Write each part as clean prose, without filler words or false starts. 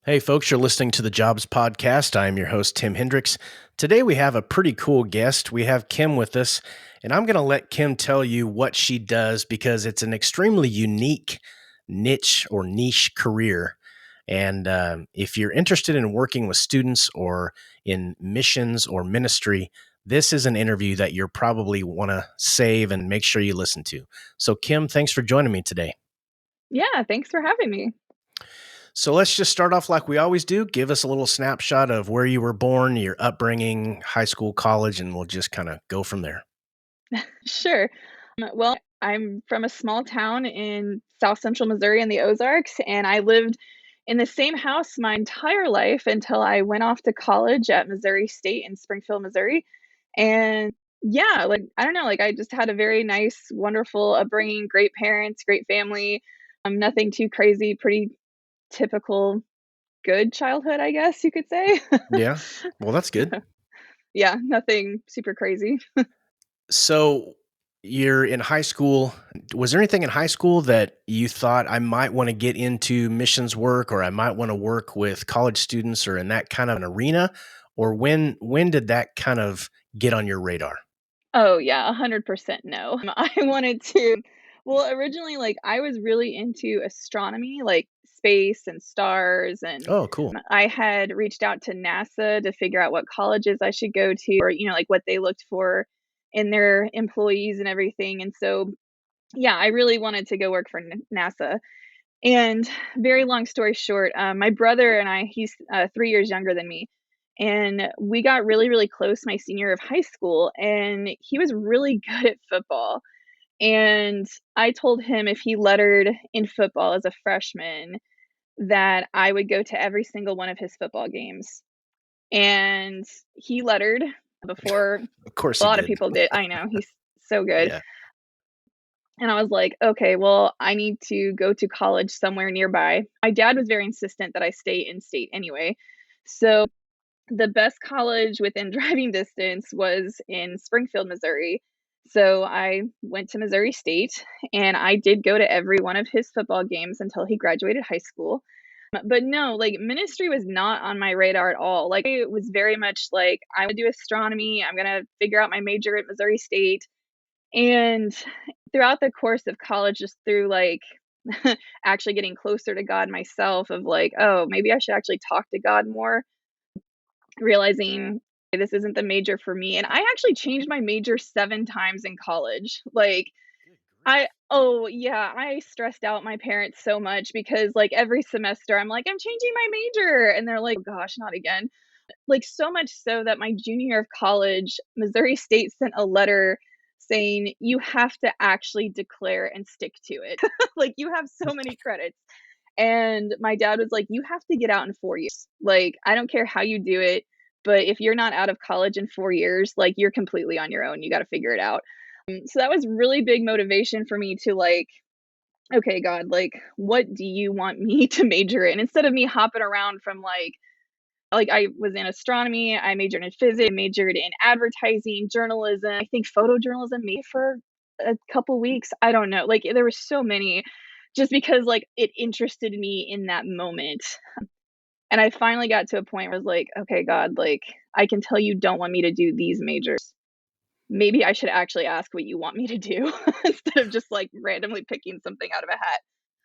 Hey, folks, you're listening to the Jobs Podcast. I'm your host, Tim Hendricks. Today, we have a pretty cool guest. We have Kim with us, and I'm going to let Kim tell you what she does because it's an extremely unique niche career. And if you're interested in working with students or in missions or ministry, this is an interview that you're probably want to save and make sure you listen to. So, Kim, thanks for joining me today. Yeah, thanks for having me. So let's just start off like we always do. Give us a little snapshot of where you were born, your upbringing, high school, college, and we'll just kind of go from there. Sure. Well, I'm from a small town in South Central Missouri in the Ozarks, and I lived in the same house my entire life until I went off to college at Missouri State in Springfield, Missouri. And yeah, I don't know, I just had a very nice, wonderful upbringing, great parents, great family. Nothing too crazy, pretty typical good childhood, I guess you could say. Yeah. Well, that's good. Yeah, nothing super crazy. So you're in high school. Was there anything in high school that you thought I might want to get into missions work or I might want to work with college students or in that kind of an arena? Or when did that kind of get on your radar? Oh, yeah, 100% no. I wanted to well, originally, I was really into astronomy, like space and stars, and Oh, cool. I had reached out to NASA to figure out what colleges I should go to or, what they looked for in their employees and everything, and so, yeah, I really wanted to go work for NASA, and very long story short, my brother and he's, 3 years younger than me, and we got really, really close my senior year of high school, and he was really good at football, and I told him if he lettered in football as a freshman, that I would go to every single one of his football games, and he lettered before Of course a he lot of did. people did. I know, he's so good. Yeah. And I was like, "Okay, well, I need to go to college somewhere nearby." My dad was very insistent that I stay in state anyway. So, the best college within driving distance was in Springfield, Missouri. So, I went to Missouri State, and I did go to every one of his football games until he graduated high school. But no, ministry was not on my radar at all. It was very much like, "I would do astronomy, I'm gonna figure out my major at Missouri State." And throughout the course of college, just through, actually getting closer to God myself of like, "Oh, maybe I should actually talk to God more," realizing this isn't the major for me, and I actually changed my major 7 times in college. Good grief. Yeah, I stressed out my parents so much because, every semester, I'm like, "I'm changing my major," and they're like, "Oh gosh, not again." So much so that my junior year of college, Missouri State sent a letter saying, "You have to actually declare and stick to it." You have so many credits. And my dad was like, "You have to get out in 4 years. I don't care how you do it, but if you're not out of college in 4 years, you're completely on your own. You gotta figure it out." So that was really big motivation for me to, "Okay, God, what do you want me to major in?" Instead of me hopping around from, I was in astronomy, I majored in physics, I majored in advertising, journalism, I think photojournalism maybe for a couple weeks, I don't know, there were so many just because, it interested me in that moment, and I finally got to a point where I was like, "Okay, God, I can tell you don't want me to do these majors. Maybe I should actually ask what you want me to do instead of just, randomly picking something out of a hat."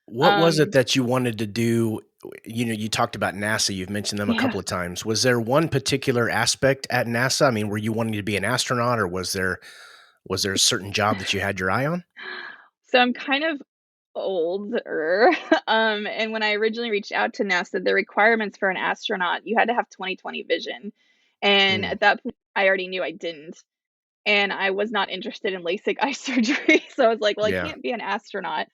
What was it Um, that you wanted to do? You talked about NASA, you've mentioned them a yeah. couple of times. Was there one particular aspect at NASA? I mean, were you wanting to be an astronaut or was there a certain job that you had your eye on? So I'm kind of older. And when I originally reached out to NASA, the requirements for an astronaut, you had to have 20/20 vision. And Mm, at that point, I already knew I didn't. And I was not interested in LASIK eye surgery. So I was like, well, I yeah. can't be an astronaut.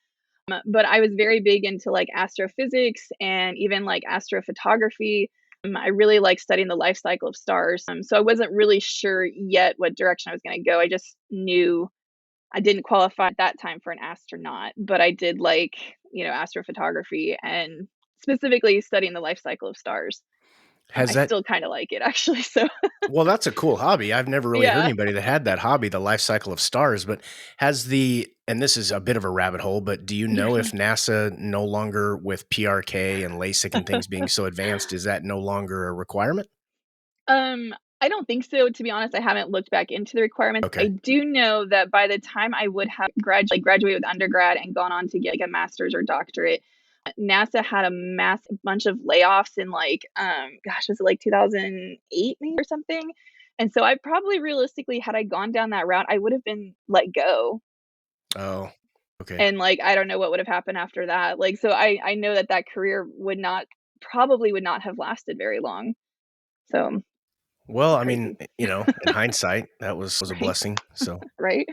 But I was very big into astrophysics and even astrophotography. I really like studying the life cycle of stars. So I wasn't really sure yet what direction I was going to go. I just knew I didn't qualify at that time for an astronaut, but I did like, astrophotography and specifically studying the life cycle of stars. Has I that still kinda like it actually, so Well, that's a cool hobby. I've never really heard yeah. anybody that had that hobby, the life cycle of stars, but has the and this is a bit of a rabbit hole, but do you know if NASA no longer with PRK and LASIK and things being so advanced, is that no longer a requirement? I don't think so, to be honest, I haven't looked back into the requirements. I Okay. do know that by the time I would have graduated with undergrad and gone on to get, like, a master's or doctorate, NASA had a bunch of layoffs in, like, gosh, was it, like, 2008 maybe or something? And so I probably realistically, had I gone down that route, I would have been let go, Oh, okay. and, like, I don't know what would have happened after that, like, so I know that that career would not have lasted very long, so Well, I mean, crazy, in hindsight, that was a right? blessing. Right?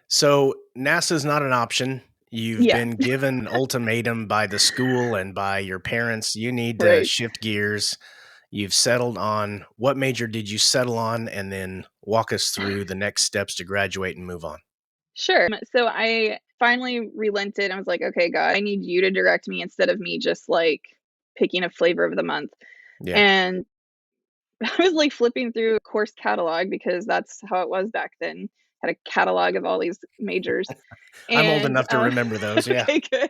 So NASA's not an option. You've Yeah, been given an ultimatum by the school and by your parents. You need to right. shift gears. You've settled on what major did you settle on? And then walk us through the next steps to graduate and move on. Sure. So I finally relented. I was like, "Okay, God, I need you to direct me instead of me just, like, picking a flavor of the month." Yeah. And I was, like, flipping through a course catalog because that's how it was back then. Had a catalog of all these majors, I'm old and, enough to remember those. Yeah. okay, good.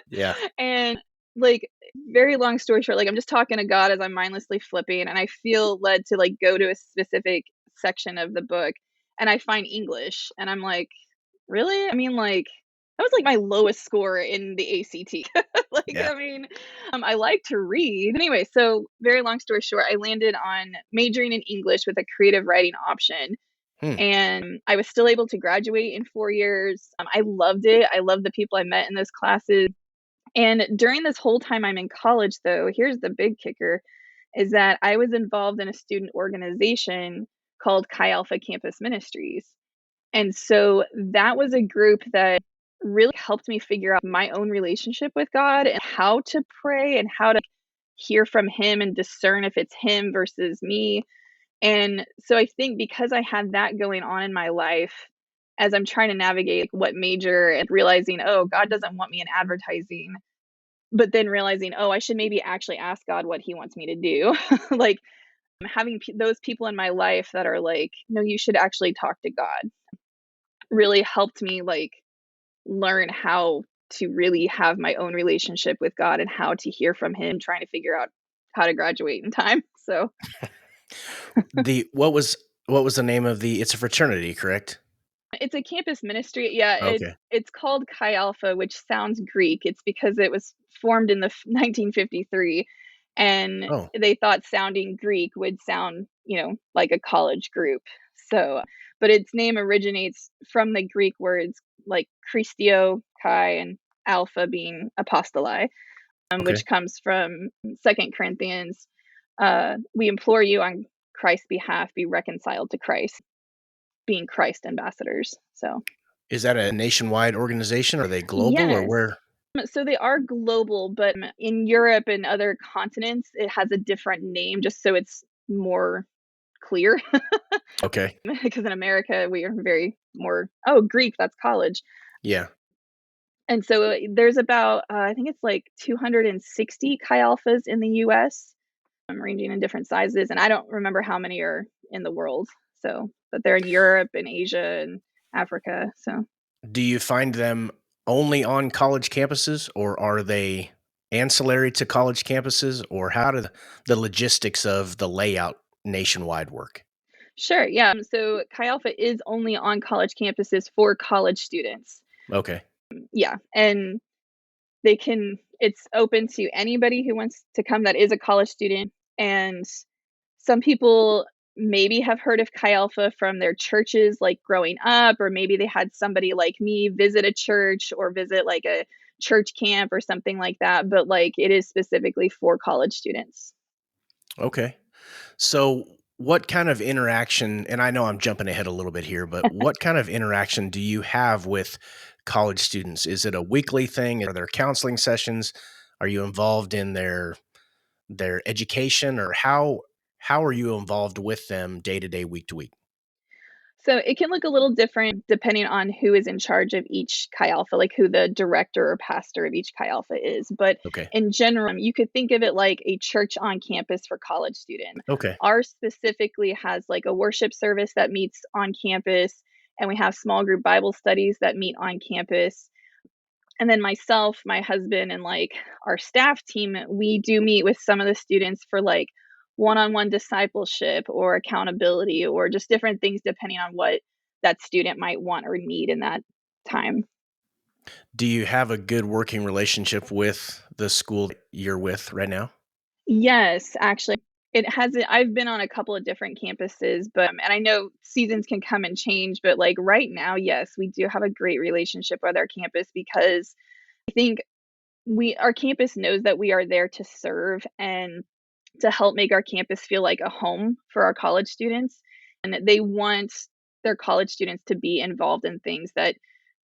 Yeah. And, like, very long story short, like, I'm just talking to God as I'm mindlessly flipping, and I feel led to, like, go to a specific section of the book, and I find English, and I'm like, "Really?" I mean, like, that was, like, my lowest score in the ACT. Like, Yeah. I mean, I like to read. Anyway, so very long story short, I landed on majoring in English with a creative writing option, Hmm. and I was still able to graduate in 4 years. I loved it. I loved the people I met in those classes. And during this whole time I'm in college, though, here's the big kicker, is that I was involved in a student organization called Chi Alpha Campus Ministries. And so that was a group that really helped me figure out my own relationship with God and how to pray and how to hear from Him and discern if it's Him versus me. And so I think because I had that going on in my life, as I'm trying to navigate what major and realizing, oh, God doesn't want me in advertising, but then realizing, "Oh, I should maybe actually ask God what he wants me to do." Like, having those people in my life that are like, "No, you should actually talk to God," really helped me, like, learn how to really have my own relationship with God and how to hear from him, trying to figure out how to graduate in time. So, The what was the name of the it's a fraternity, correct? it's a campus ministry. Yeah, Okay. it's called Chi Alpha, which sounds Greek. It's because it was formed in the 1953, and Oh, they thought sounding Greek would sound, like a college group. So, but its name originates from the Greek words like Christio, Chi, and Alpha being apostoli, okay. which comes from Second Corinthians. We implore you on Christ's behalf, be reconciled to Christ, being Christ ambassadors. So, Is that a nationwide organization? Are they global or yes. where? So they are global, but in Europe and other continents, it has a different name just so it's more clear. Okay. Because in America, we are very more, oh, Greek, that's college. Yeah. And so there's about, I think it's like 260 Chi Alphas in the US, ranging in different sizes. And I don't remember how many are in the world. So, but they're in Europe and Asia and Africa. So, Do you find them only on college campuses, or are they ancillary to college campuses, or how do the logistics of the layout nationwide work? sure. Yeah. So Chi Alpha is only on college campuses for college students. Okay. Yeah. And it's open to anybody who wants to come that is a college student. And some people maybe have heard of Chi Alpha from their churches, like growing up, or maybe they had somebody like me visit a church or visit like a church camp or something like that. But like it is specifically for college students. Okay. So, what kind of interaction, and I know I'm jumping ahead a little bit here, but what kind of interaction do you have with college students? Is it a weekly thing? Are there counseling sessions? Are you involved in their education, or how are you involved with them day to day, week to week? So it can look a little different depending on who is in charge of each Chi Alpha, like who the director or pastor of each Chi Alpha is. But Okay. in general, you could think of it like a church on campus for college students. Okay. Ours specifically has like a worship service that meets on campus, and we have small group Bible studies that meet on campus. And then myself, my husband, and like our staff team, we do meet with some of the students for like one-on-one discipleship or accountability or just different things depending on what that student might want or need in that time. Do you have a good working relationship with the school you're with right now? Yes, actually, it hasn't. I've been on a couple of different campuses, but and I know seasons can come and change, but like right now, yes, we do have a great relationship with our campus because I think we our campus knows that we are there to serve and to help make our campus feel like a home for our college students, and they want their college students to be involved in things that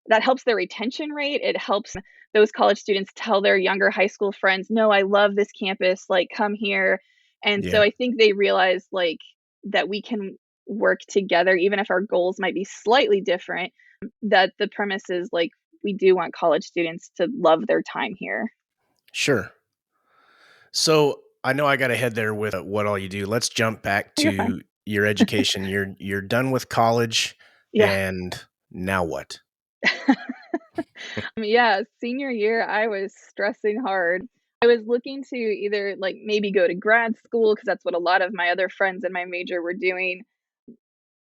helps their retention rate. It helps those college students tell their younger high school friends, "No, I love this campus, like, come here." And so Yeah. I think they realize, like, that we can work together even if our goals might be slightly different, that the premise is, like, we do want college students to love their time here. Sure. So I know I got to head there with what all you do. Let's jump back You're fine. to your education. You're done with college, Yeah. and now what? Yeah, senior year, I was stressing hard. I was looking to either, like, maybe go to grad school because that's what a lot of my other friends in my major were doing,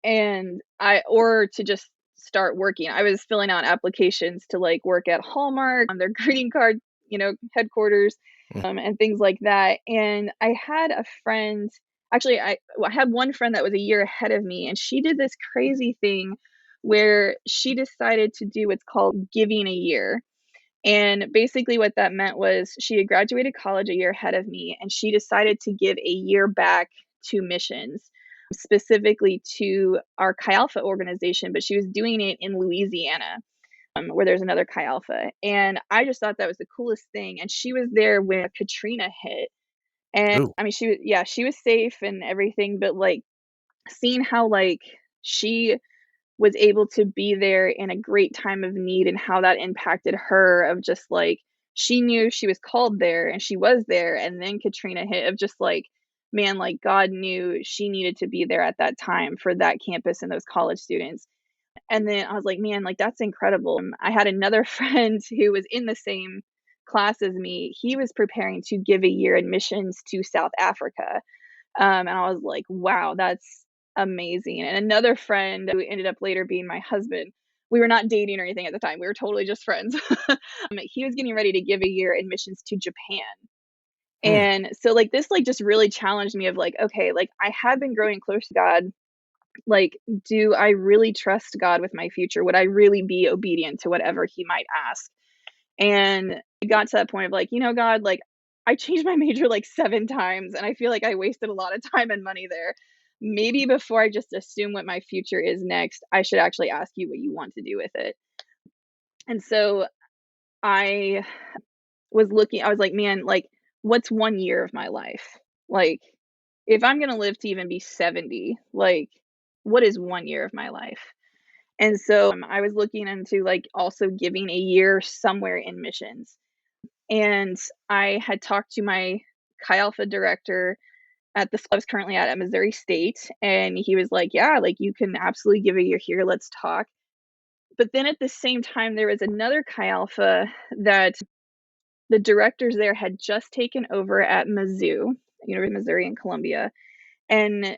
and I or to just start working. I was filling out applications to, like, work at Hallmark on their greeting card, headquarters, Mm. and things like that, and I had a friend actually, I had one friend that was a year ahead of me, and she did this crazy thing where she decided to do what's called giving a year. And basically what that meant was she had graduated college a year ahead of me, and she decided to give a year back to missions, specifically to our Chi Alpha organization, but she was doing it in Louisiana, where there's another Chi Alpha. And I just thought that was the coolest thing. And she was there when Katrina hit. And Ooh. I mean, she was safe and everything, but like seeing how like she was able to be there in a great time of need and how that impacted her of just like she knew she was called there and she was there and then Katrina hit of just like man like God knew she needed to be there at that time for that campus and those college students. And then I was like, man, like that's incredible. I had another friend who was in the same class as me. He was preparing to give a year admissions to South Africa, and I was like, "Wow, that's amazing." And another friend who ended up later being my husband, we were not dating or anything at the time. We were totally just friends. He was getting ready to give a year admissions to Japan. Hmm. And so like this like just really challenged me of like, okay, like I have been growing close to God. Like, do I really trust God with my future? Would I really be obedient to whatever he might ask? And it got to that point of like, God, like I changed my major like 7 times and I feel like I wasted a lot of time and money there. Maybe before I just assume what my future is next, I should actually ask you what you want to do with it. And so I I was like, man, like what's 1 year of my life? Like if I'm going to live to even be 70, like what is 1 year of my life? And so I was looking into like also giving a year somewhere in missions. And I had talked to my Chi Alpha director at the school I was currently at Missouri State, and he was like, "Yeah, like you can absolutely give a year here. Let's talk." But then at the same time, there was another Chi Alpha that the directors there had just taken over at Mizzou, University of Missouri in Columbia, and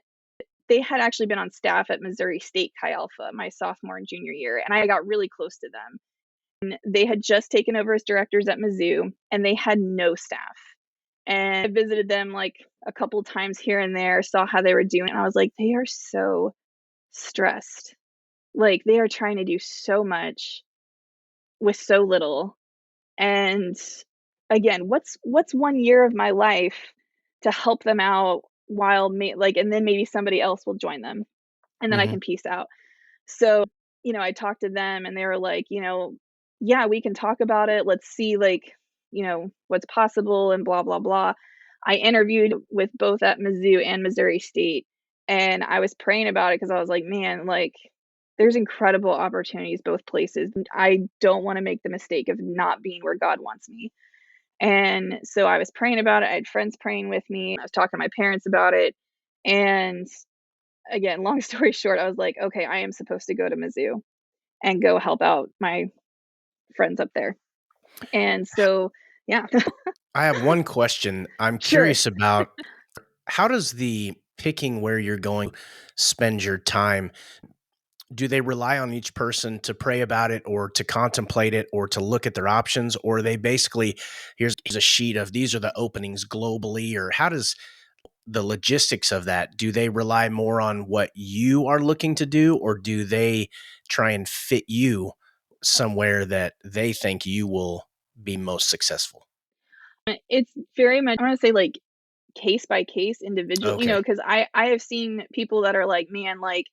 they had actually been on staff at Missouri State Chi Alpha my sophomore and junior year, and I got really close to them. They had just taken over as directors at Mizzou, and they had no staff. And I visited them, like, a couple times here and there, saw how they were doing, and I was like, "They are so stressed." Like, they are trying to do so much with so little, and, again, what's 1 year of my life to help them out while and then maybe somebody else will join them, and then I Hmm. can peace out. So, I talked to them and they were like, "Yeah, we can talk about it. Let's see, like, what's possible and blah, blah, blah." I interviewed with both at Mizzou and Missouri State. And I was praying about it because I was like, man, like there's incredible opportunities both places. I don't want to make the mistake of not being where God wants me. And so I was praying about it. I had friends praying with me. I was talking to my parents about it. And again, long story short, I was like, okay, I am supposed to go to Mizzou and go help out my friends up there. And so, yeah, I have one question. I'm sure. curious about how does the picking where you're going spend your time? Do they rely on each person to pray about it or to contemplate it or to look at their options? Or are they basically, here's a sheet of these are the openings globally? Or how does the logistics of that, do they rely more on what you are looking to do, or do they try and fit you somewhere that they think you will be most successful? It's very much, I want to say like case by case individual, Okay. because I have seen people that are like, man, like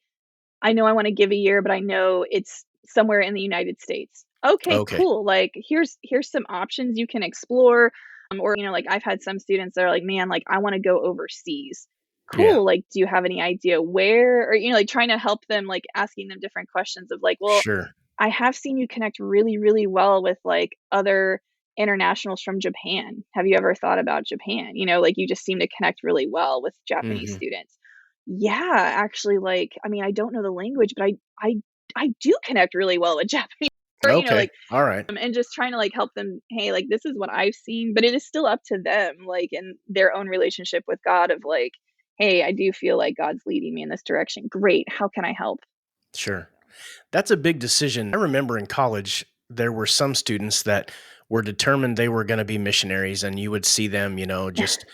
I know I want to give a year, but I know it's somewhere in the United States. Okay, Okay. cool. Like here's some options you can explore. Or like I've had some students that are like, man, like I want to go overseas. Yeah. Cool. Like, do you have any idea where? Or like trying to help them, like asking them different questions of like, well, Sure. I have seen you connect really, really well with like other internationals from Japan. Have you ever thought about Japan? Like you just seem to connect really well with Japanese Hmm. students. Yeah, actually, like, I mean, I don't know the language, but I do connect really well with Japanese, or Okay. like, All right. and just trying to like help them. Hey, like this is what I've seen, but it is still up to them, like in their own relationship with God. Of like, hey, I do feel like God's leading me in this direction. Great, how can I help? Sure. That's a big decision. I remember in college, there were some students that were determined they were going to be missionaries, and you would see them, just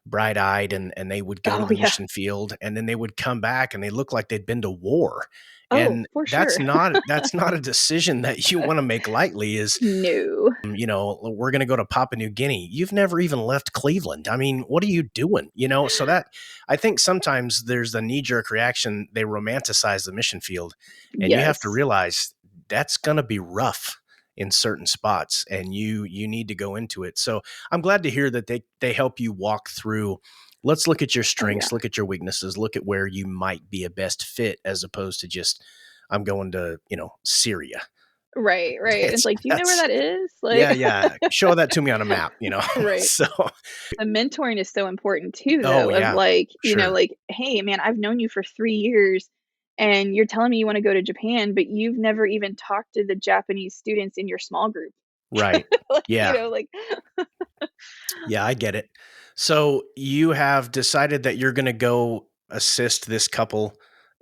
bright eyed, and they would go to Oh the yeah. mission field, and then they would come back and they looked like they'd been to war. Oh, And for that's sure. not a decision that you want to make lightly is, No. we're going to go to Papua New Guinea. You've never even left Cleveland. I mean, what are you doing? So that I think sometimes there's a knee jerk reaction. They romanticize the mission field, and you have to Yes. realize that's going to be rough in certain spots, and you need to go into it. So I'm glad to hear that they help you walk through. Let's look at your Oh yeah. strengths, look at your weaknesses, look at where you might be a best fit, as opposed to just I'm going to Syria. Right, right. It's It's like, "Do you know where that's that is?" Yeah, Like yeah. Show that to me on a map. right. So, The mentoring is so important too, oh though, of yeah, like, sure, like, "Hey, man, I've known you for 3 years, and you're telling me you wanna go to Japan, but you've never even talked to the Japanese students in your small group." right. Like, Yeah, like yeah, I get it. So you have decided that you're going to go assist this couple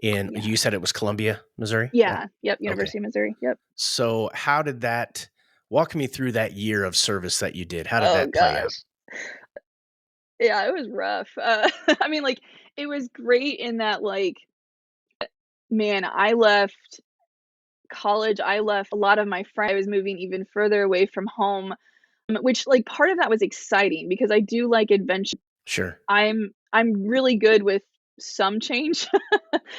in. yeah. You said it was Columbia, Missouri. Yeah. Yeah, yep, Okay. University of Missouri, yep. So how did that? Walk me through that year of service that you did. How did Oh that play out? gosh. Yeah, it was rough. I mean, like, it was great in that, like, man, I left college, I left a lot of my friends. I was moving even further away from home, which, like, part of that was exciting because I do like adventure. Sure. I'm really good with some change.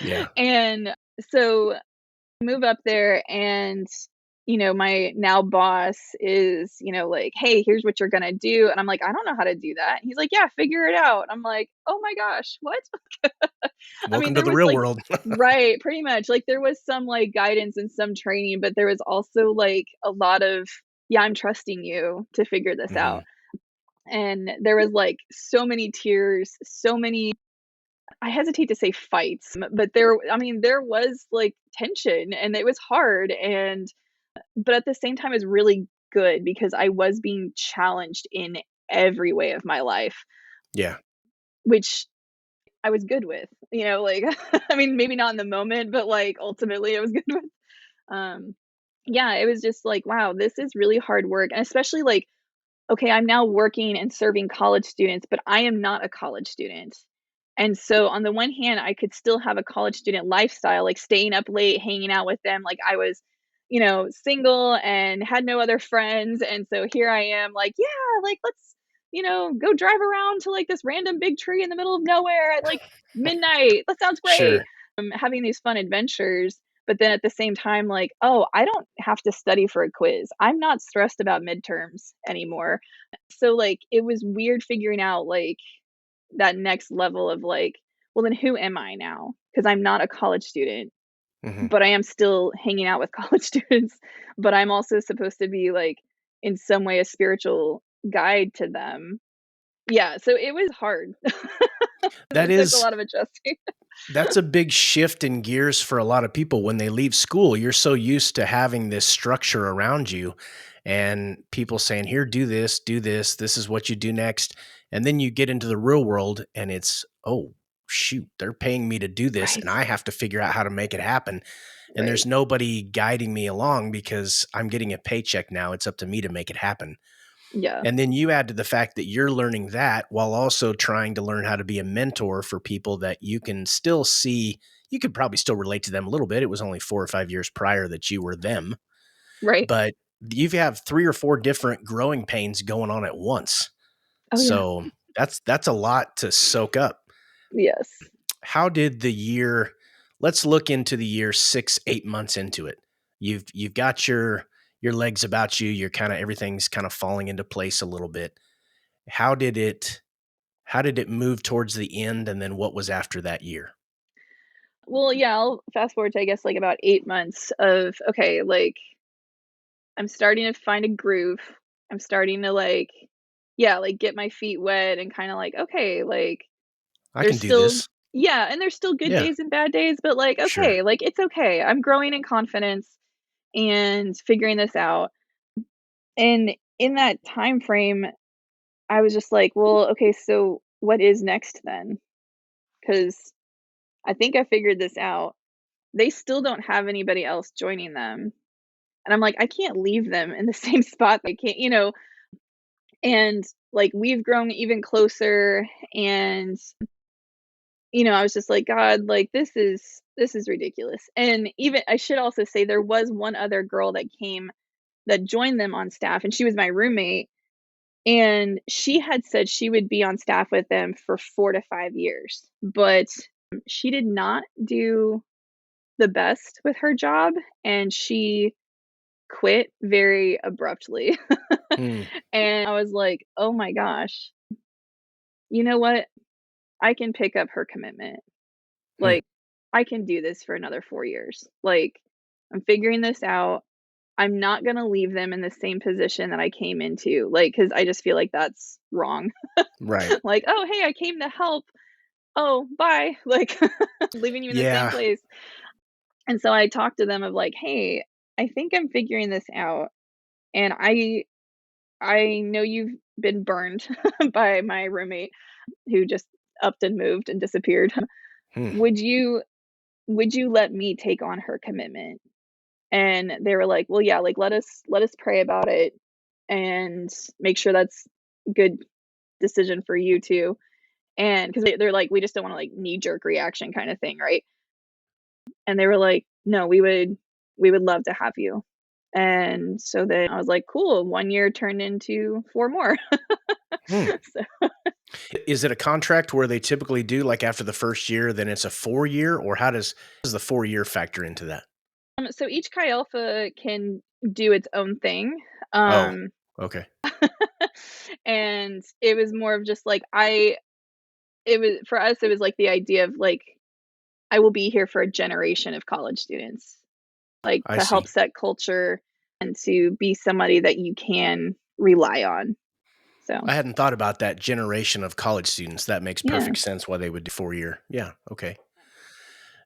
Yeah. And so move up there and my now boss is like, hey, here's what you're gonna do, and I'm like, I don't know how to do that, and he's like, yeah, figure it out. I'm like, oh my gosh, what? I mean, Welcome to there the was real like, world. right, pretty much, like there was some like guidance and some training, but there was also like a lot of, yeah, I'm trusting you to figure this Hmm. out. And there was like so many tears, so many, I hesitate to say fights, but I mean, there was like tension and it was hard. And, but at the same time, it's really good because I was being challenged in every way of my life, Yeah. which I was good with, like, I mean, maybe not in the moment, but like ultimately I was good with. Um, yeah, it was just like, wow, this is really hard work. And especially like, okay, I'm now working and serving college students, but I am not a college student. And so on the one hand, I could still have a college student lifestyle, like staying up late, hanging out with them. Like I was, single and had no other friends. And so here I am, like, yeah, like let's, go drive around to like this random big tree in the middle of nowhere at like midnight. That sounds great. Sure. Having these fun adventures. But then at the same time, like, oh, I don't have to study for a quiz. I'm not stressed about midterms anymore. So like it was weird figuring out like that next level of like, well, then who am I now? Because I'm not a college student, Mhm. but I am still hanging out with college students, but I'm also supposed to be, like, in some way a spiritual guide to them. Yeah, so it was hard. That It took a is lot of adjusting. that's a big shift in gears for a lot of people when they leave school. You're so used to having this structure around you and people saying, "Here, do this, do this. This is what you do next." And then you get into the real world and it's, "Oh, shoot, they're paying me to do this and Right, I have to figure out how to make it happen." And right. there's nobody guiding me along because I'm getting a paycheck now. It's up to me to make it happen. Yeah, And then you add to the fact that you're learning that while also trying to learn how to be a mentor for people that you can still see. You could probably still relate to them a little bit. It was only 4 or 5 years prior that you were them, right. but you have 3 or 4 different growing pains going on at once. Oh, yeah. So that's a lot to soak up. Yes. How did the year let's look into the year 6, 8 months into it. You've got your legs about you. You're kinda everything's kind of falling into place a little bit. How did it How did it move towards the end, and then what was after that year? Well, yeah, I'll fast forward to, I guess, like, about 8 months of, okay, like, I'm starting to find a groove. I'm starting to, like, yeah, like, get my feet wet and kinda like, okay, like, "I can there's do still this." yeah, and there's still good Yeah, days and bad days, but, like, sure. okay, like, it's okay. I'm growing in confidence and figuring this out. And in that time frame, I was just like, "Well, okay, so what is next then? Because I think I figured this out." They still don't have anybody else joining them, and I'm like, "I can't leave them in the same spot. They can't," and, like, we've grown even closer, and, I was just like, "God, like, this is ridiculous." And even I should also say there was one other girl that joined them on staff, and she was my roommate, and she had said she would be on staff with them for 4 to 5 years, but she did not do the best with her job, and she quit very abruptly. Hmm, And I was like, "Oh my gosh, you know what? I can pick up her commitment. hmm, Like, I can do this for another 4 years. Like, I'm figuring this out. I'm not gonna leave them in the same position that I came into, like, because I just feel like that's wrong." right. Like, "Oh, hey, I came to help. Oh, bye." Like, leaving you in the same Yeah, place. And so I talked to them of like, "Hey, I think I'm figuring this out, and I know you've been burned by my roommate who just upped and moved and disappeared. hmm, Would you would you let me take on her commitment?" And they were like, "Well, yeah, like let us pray about it and make sure that's a good decision for you too." And because they're like, "We just don't want to like knee jerk reaction kind of thing, right?" And they were like, "No, we would love to have you." And so then I was like, "Cool." 1 year turned into 4 more. hmm. So Is it a contract where they typically do, like, after the 1st year, then it's a 4-year, or how does the 4-year factor into that? so each Chi Alpha can do its own thing. Oh, Um, okay. and it was more of just like it was for us, it was like the idea of like, I will be here for a generation of college students, like I to help see. set culture and to be somebody that you can rely on. So I hadn't thought about that generation of college students. That makes yeah. perfect sense why they would do 4-year. Yeah, okay.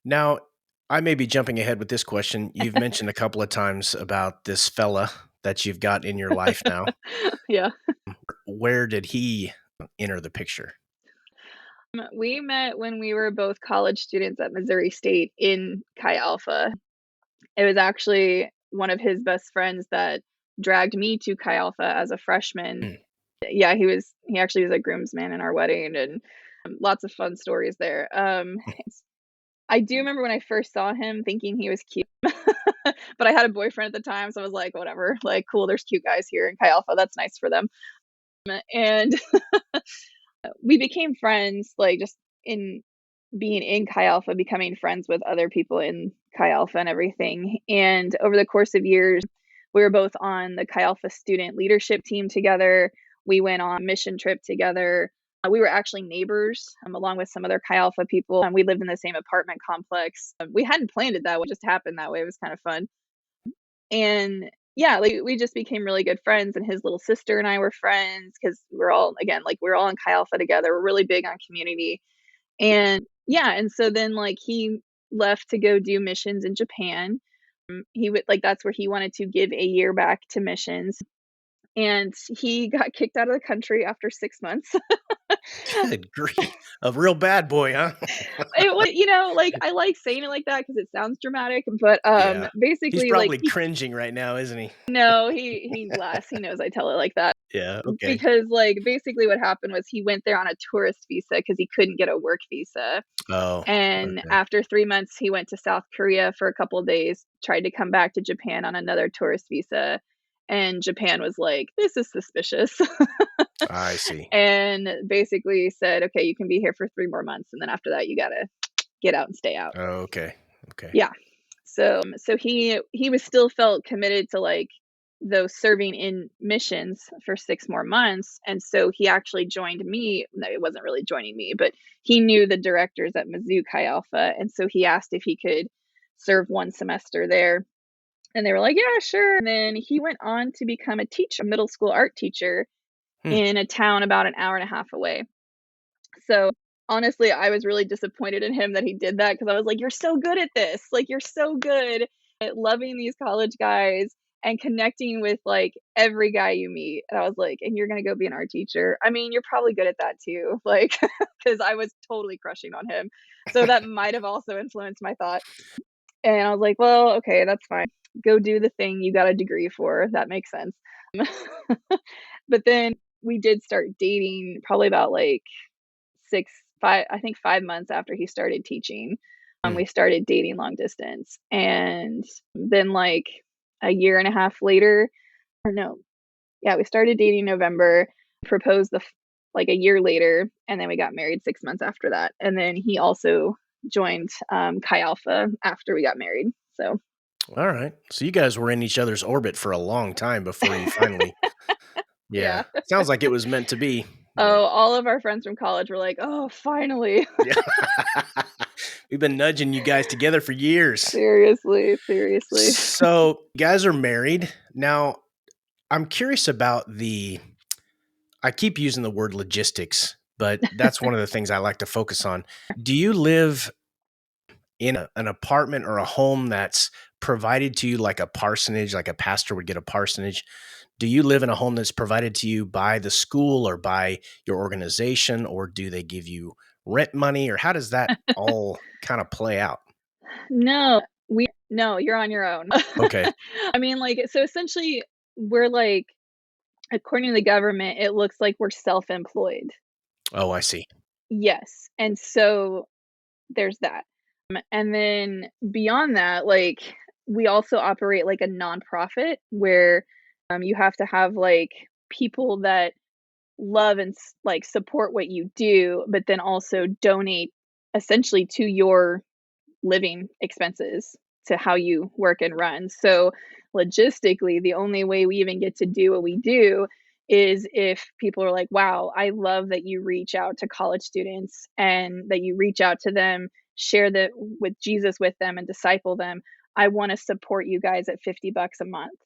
Now, I may be jumping ahead with this question. You've mentioned a couple of times about this fella that you've got in your life now. Yeah. Where did he enter the picture? We met when we were both college students at Missouri State in Chi Alpha. It was actually one of his best friends that dragged me to Chi Alpha as a freshman. Hmm, Yeah, he actually was a groomsman in our wedding, and lots of fun stories there. I do remember when I first saw him thinking he was cute, but I had a boyfriend at the time, so I was like, "Whatever, like, cool, there's cute guys here in Chi Alpha, that's nice for them." And we became friends, like, just in being in Chi Alpha, becoming friends with other people in Chi Alpha and everything, and over the course of years, we were both on the Chi Alpha student leadership team together. We went on a mission trip together. We were actually neighbors, along with some other Chi Alpha people, and we lived in the same apartment complex. We hadn't planned it that way; it just happened that way. It was kind of fun, and yeah, like we just became really good friends. And his little sister and I were friends because we're all again like we're all in Chi Alpha together. We're really big on community, and yeah, and so then like he left to go do missions in Japan. He would like that's where he wanted to give a year back to missions, and he got kicked out of the country after 6 months. Good grief. A real bad boy, huh? It was, like I like saying it like that because it sounds dramatic, but Yeah. He's basically, like probably cringing right now, isn't he? no, he laughs. He knows I tell it like that Yeah. Okay. because, like, basically what happened was he went there on a tourist visa because he couldn't get a work visa, Oh, and okay. after 3 months, he went to South Korea for a couple of days, tried to come back to Japan on another tourist visa, and Japan was like, "This is suspicious," I see. and basically said, "Okay, you can be here for 3 more months, and then after that, you gotta get out and stay out." Oh, okay. Okay. Yeah. So he was still felt committed to, like, those serving in missions for 6 more months, and so he actually joined me no, it wasn't really joining me, but he knew the directors at Mizzou Chi Alpha, and so he asked if he could serve 1 semester there, and they were like, "Yeah, sure," and then he went on to become a teacher, a middle school art teacher Hmm. in a town about an hour and a half away. So, honestly, I was really disappointed in him that he did that because I was like, "You're so good at this. Like, you're so good at loving these college guys and connecting with, like, every guy you meet." And I was like, "And you're gonna go be an art teacher? I mean, you're probably good at that too." Like, because I was totally crushing on him. So that might have also influenced my thought. And I was like, "Well, okay, that's fine. Go do the thing you got a degree for. That makes sense." But then we did start dating probably about, like, 6 5 I think 5 months after he started teaching, Hmm. we started dating long distance, and then, like, a year and a half later or no, yeah, we started dating November, proposed like, a year later, and then we got married 6 months after that, and then he also joined, Chi Alpha after we got married, so All right. So you guys were in each other's orbit for a long time before you finally. yeah. Yeah. Sounds like it was meant to be. But Oh, all of our friends from college were like, "Oh, finally." yeah. We've been nudging you guys together for years. Seriously, seriously. So, you guys are married. Now, I'm curious about I keep using the word logistics, but that's one of the things I like to focus on. Do you live in an apartment or a home that's provided to you like a parsonage, like a pastor would get a parsonage? Do you live in a home that's provided to you by the school or by your organization, or do they give you rent money, or how does that all kind of play out? No, you're on your own. Okay. I mean, like, so essentially, we're like, according to the government, it looks like we're self-employed. Oh, I see. Yes, and so there's that. And then beyond that, like, we also operate like a nonprofit where, you have to have, like, people that love and like, support what you do, but then also donate essentially to your living expenses to how you work and run. So logistically, the only way we even get to do what we do is if people are like, "Wow, I love that you reach out to college students and that you reach out to them, share the with Jesus with them and disciple them. I want to support you guys at $50 a month."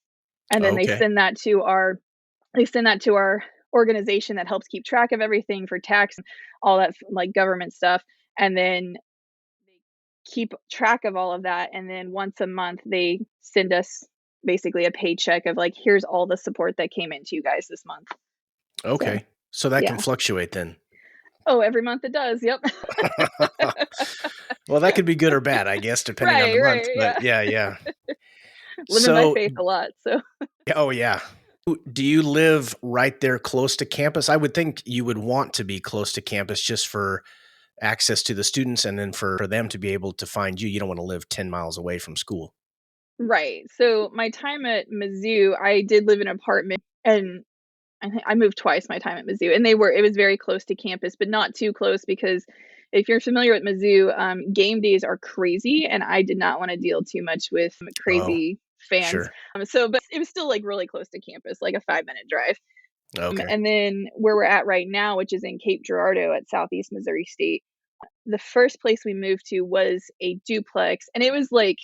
And then Okay. they send that to our organization that helps keep track of everything for tax and all that like government stuff. And then they keep track of all of that, and then once a month, they send us basically a paycheck of, like, "Here's all the support that came into you guys this month." So, Okay. So that can yeah. fluctuate then. Oh, every month it does, yep. Well, that could be good or bad, I guess, depending on the Right, month, right, but yeah. yeah, yeah. Living by So faith a lot, so oh, yeah. Do you live right there close to campus? I would think you would want to be close to campus just for access to the students and then for them to be able to find you. You don't wanna live 10 miles away from school. right. So, my time at Mizzou, I did live in an apartment, and I moved twice my time at Mizzou, and it was very close to campus, but not too close because if you're familiar with Mizzou, game days are crazy, and I did not wanna deal too much with Oh, crazy fans. sure. But it was still, like, really close to campus, like a 5-minute drive. Okay. And then where we're at right now, which is in Cape Girardeau at Southeast Missouri State, the first place we moved to was a duplex, and it was like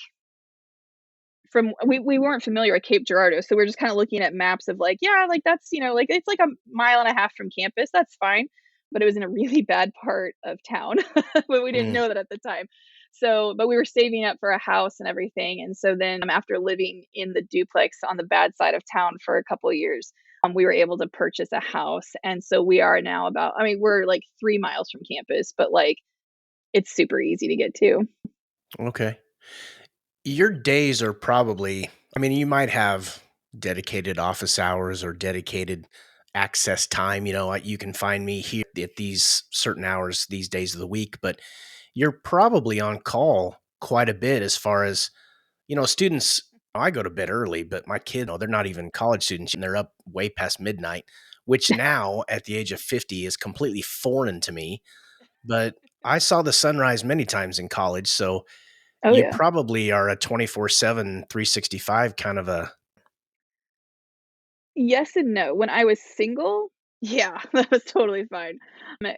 from we weren't familiar with Cape Girardeau, so we're just kind of looking at maps of like, yeah, like that's like it's like a mile and a half from campus. That's fine, but it was in a really bad part of town, but we didn't Mm, know that at the time. So, but we were saving up for a house and everything, and so then after living in the duplex on the bad side of town for a couple of years, we were able to purchase a house, and so we are now about. I mean, we're like 3 miles from campus, but like it's super easy to get to. okay. Your days are probably, I mean, you might have dedicated office hours or dedicated access time. You can find me here at these certain hours these days of the week, but you're probably on call quite a bit as far as, students. I go to bed early, but my kids, they're not even college students and they're up way past midnight, which now at the age of 50 is completely foreign to me. But I saw the sunrise many times in college. So Oh you yeah. probably are a 24/7, 365 kind of a. Yes and no. When I was single, yeah, that was totally fine.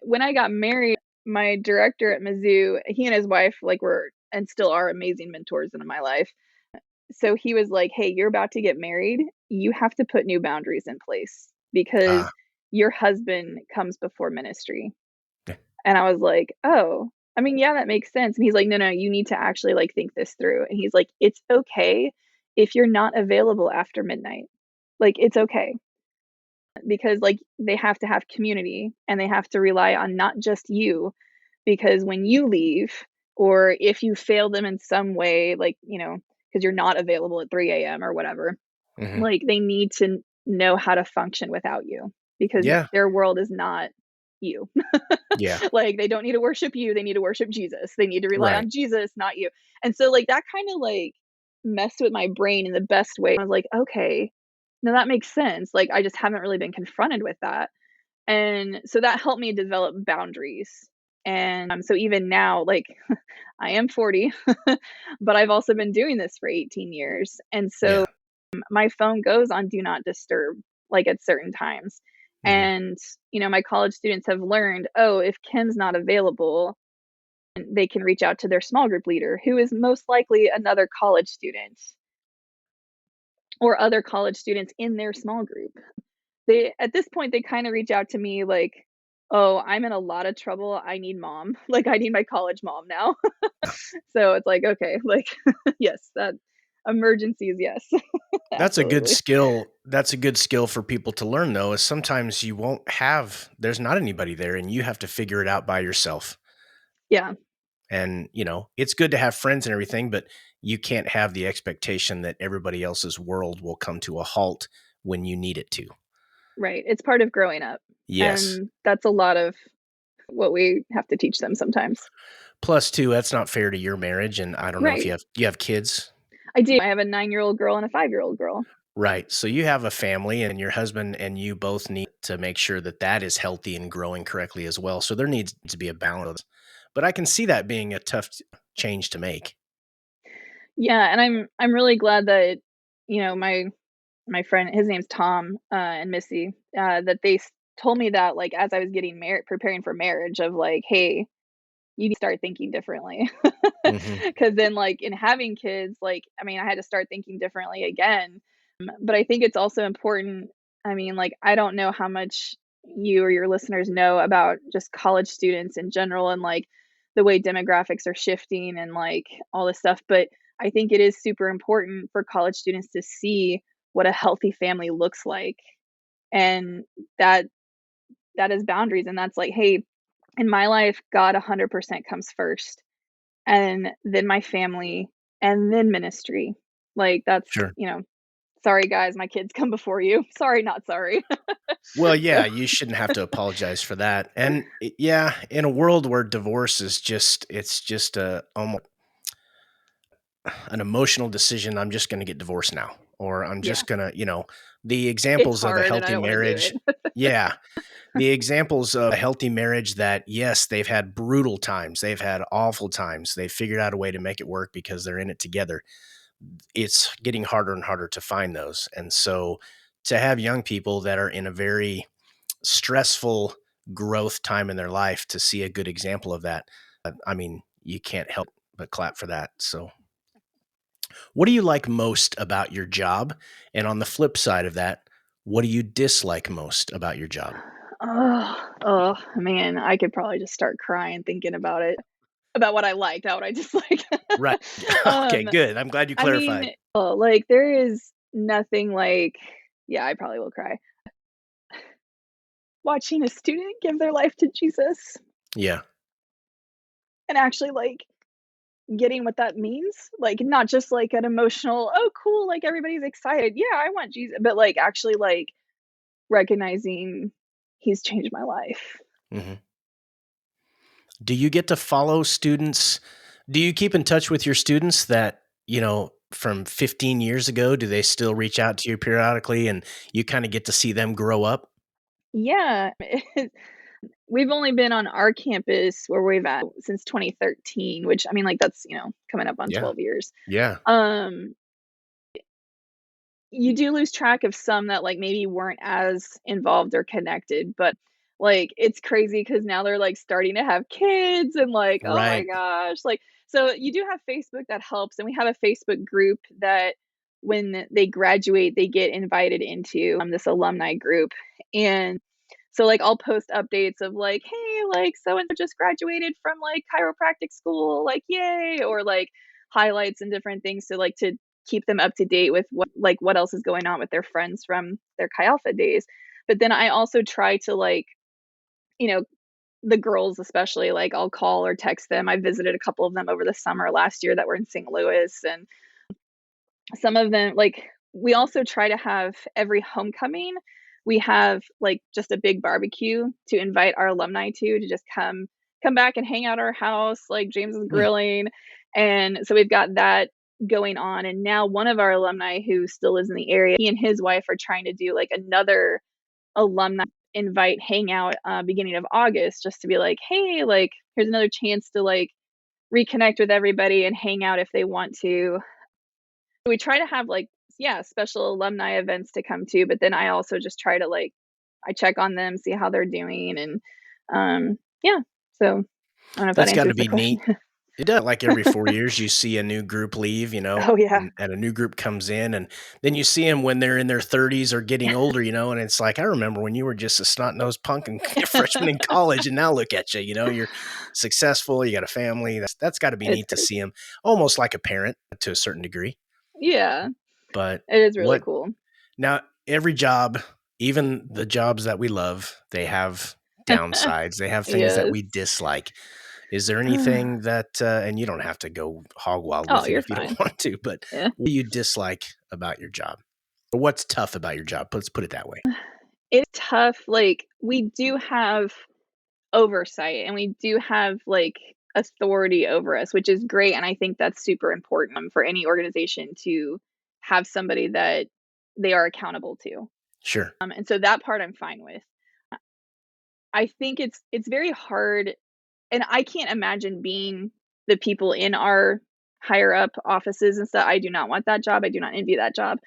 When I got married, my director at Mizzou, he and his wife, like, were and still are amazing mentors in my life. So he was like, "Hey, you're about to get married. You have to put new boundaries in place because Ah, your husband comes before ministry." yeah, And I was like, "Oh, I mean, yeah, that makes sense." And he's like, "No, no, you need to actually like think this through." And he's like, "It's okay if you're not available after midnight. Like, it's okay." Because like they have to have community and they have to rely on not just you because when you leave or if you fail them in some way like because you're not available at 3 a.m or whatever, mhm. like they need to know how to function without you because Yeah, their world is not you. yeah, Like they don't need to worship you, they need to worship Jesus, they need to rely right. on Jesus, not you. And so like that kind of like messed with my brain in the best way. I was like, okay, no, that makes sense. Like I just haven't really been confronted with that. And so that helped me develop boundaries. And so even now, like I am 40, but I've also been doing this for 18 years. And so Yeah, my phone goes on do not disturb, like at certain times. mhm. And, my college students have learned, oh, if Kim's not available, they can reach out to their small group leader, who is most likely another college student or other college students in their small group. They at this point, they kinda reach out to me like, "Oh, I'm in a lot of trouble, I need mom." Like, I need my college mom now. So it's like, okay, like, yes, that emergencies, yes. That's a good Absolutely. skill. That's a good skill for people to learn, though, is sometimes there's not anybody there and you have to figure it out by yourself. Yeah, And, it's good to have friends and everything, but you can't have the expectation that everybody else's world will come to a halt when you need it to. right, it's part of growing up, Yes. and that's a lot of what we have to teach them sometimes. Plus, too, that's not fair to your marriage. And I don't know if Right. you have kids. I do, I have a 9-year-old girl and a 5-year-old girl. Right. So you have a family and your husband and you both need to make sure that that is healthy and growing correctly as well. So there needs to be a balance. But I can see that being a tough change to make. Yeah, and I'm really glad that, my friend, his name's Tom, and Missy, that they told me that like as I was getting married, preparing for marriage, of like, hey, you need to start thinking differently. Hmm. Because then, like in having kids, like I mean, I had to start thinking differently again. But I think it's also important. I mean, like I don't know how much you or your listeners know about just college students in general and like the way demographics are shifting and like all this stuff. But I think it is super important for college students to see what a healthy family looks like and that that is boundaries and that's like hey in my life god 100% comes first and then my family and then ministry like that's Sure. sorry guys my kids come before you sorry not sorry. Well, So yeah, you shouldn't have to apologize for that. And yeah, in a world where divorce is it's just a almost an emotional decision. I'm just going to get divorced now, or I'm yeah, just going to, the it's examples of a hard and I healthy don't want to do marriage. it. Yeah. The examples of a healthy marriage that, yes, they've had brutal times, they've had awful times, they've figured out a way to make it work because they're in it together. It's getting harder and harder to find those. And so to have young people that are in a very stressful growth time in their life to see a good example of that. I mean, you can't help but clap for that. So, what do you like most about your job? And on the flip side of that, what do you dislike most about your job? Oh man, I could probably just start crying thinking about it, about what I liked, not what I disliked. Right. Okay, Um, good. I'm glad you I clarified. mean, like there is nothing like, yeah, I probably will cry. Watching a student give their life to Jesus Yeah. and actually like getting what that means, like not just like an emotional, oh cool, like everybody's excited. Yeah, I want Jesus, but like actually like recognizing he's changed my life. Mhm. Do you get to follow students? Do you keep in touch with your students that, from 15 years ago? Do they still reach out to you periodically and you kind of get to see them grow up? Yeah, we've only been on our campus where we've at since 2013, which I mean, like that's coming up on Yeah. 12 years. Yeah. Um, you do lose track of some that like maybe weren't as involved or connected, but like it's crazy because now they're like starting to have kids and like oh my Right. gosh, like so you do have Facebook that helps, and we have a Facebook group that when they graduate they get invited into this alumni group. And so like I'll post updates of like, hey, like so and so just graduated from like chiropractic school, like yay, or like highlights and different things to like to keep them up to date with what else is going on with their friends from their Chi Alpha days. But then I also try to like, you know, the girls especially, like I'll call or text them. I visited a couple of them over the summer last year that were in St. Louis, and some of them like we also try to have every homecoming we have like just a big barbecue to invite our alumni to just come back and hang out at our house, like James is Hmm. grilling. And so we've got that going on. And now one of our alumni who still lives in the area, he and his wife are trying to do like another alumni invite hangout beginning of August, just to be like, hey, like here's another chance to like reconnect with everybody and hang out if they want to. We try to have, like, yeah, special alumni events to come to, but then I also just try to, like, I check on them, see how they're doing, and, yeah, so I don't know if that That's got to answers the be question. neat. It does. Like every 4 years, you see a new group leave, Oh, yeah. and a new group comes in, and then you see them when they're in their 30s or getting older, and it's like, I remember when you were just a snot nosed punk and freshman in college, and now look at you. You're successful, you got a family. That's got to be It's neat to crazy. see them, almost like a parent to a certain degree. Yeah, But it is really what cool. now? Every job, even the jobs that we love, they have downsides. They have things that Yes. we dislike. Is there anything that, and you don't have to go hog wild Oh, with it you're if you don't fine. want to, but Yeah. what do you dislike about your job? Or what's tough about your job? Let's put it that way. It's tough, like, we do have oversight, and we do have, like, authority over us, which is great, and I think that's super important, for any organization to have somebody that they are accountable to, Sure. and so that part I'm fine with. I think it's very hard, and I can't imagine being the people in our higher up offices and stuff. I do not want that job, I do not envy that job.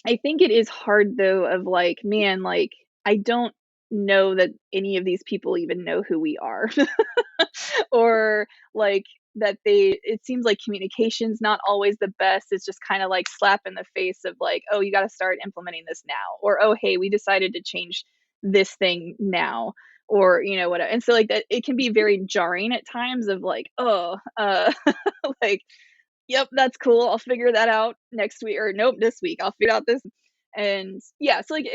I think it is hard though of like, man, like, I don't know that any of these people even know who we are. Or like that they it seems like communication's not always the best. It's just kind of like slap in the face of like, oh, you got to start implementing this now. Or oh, hey, we decided to change this thing now. Or whatever. And so like that it can be very jarring at times of like, oh, like yep, that's cool. I'll figure that out next week, or nope, this week. I'll figure out this. And yeah, so like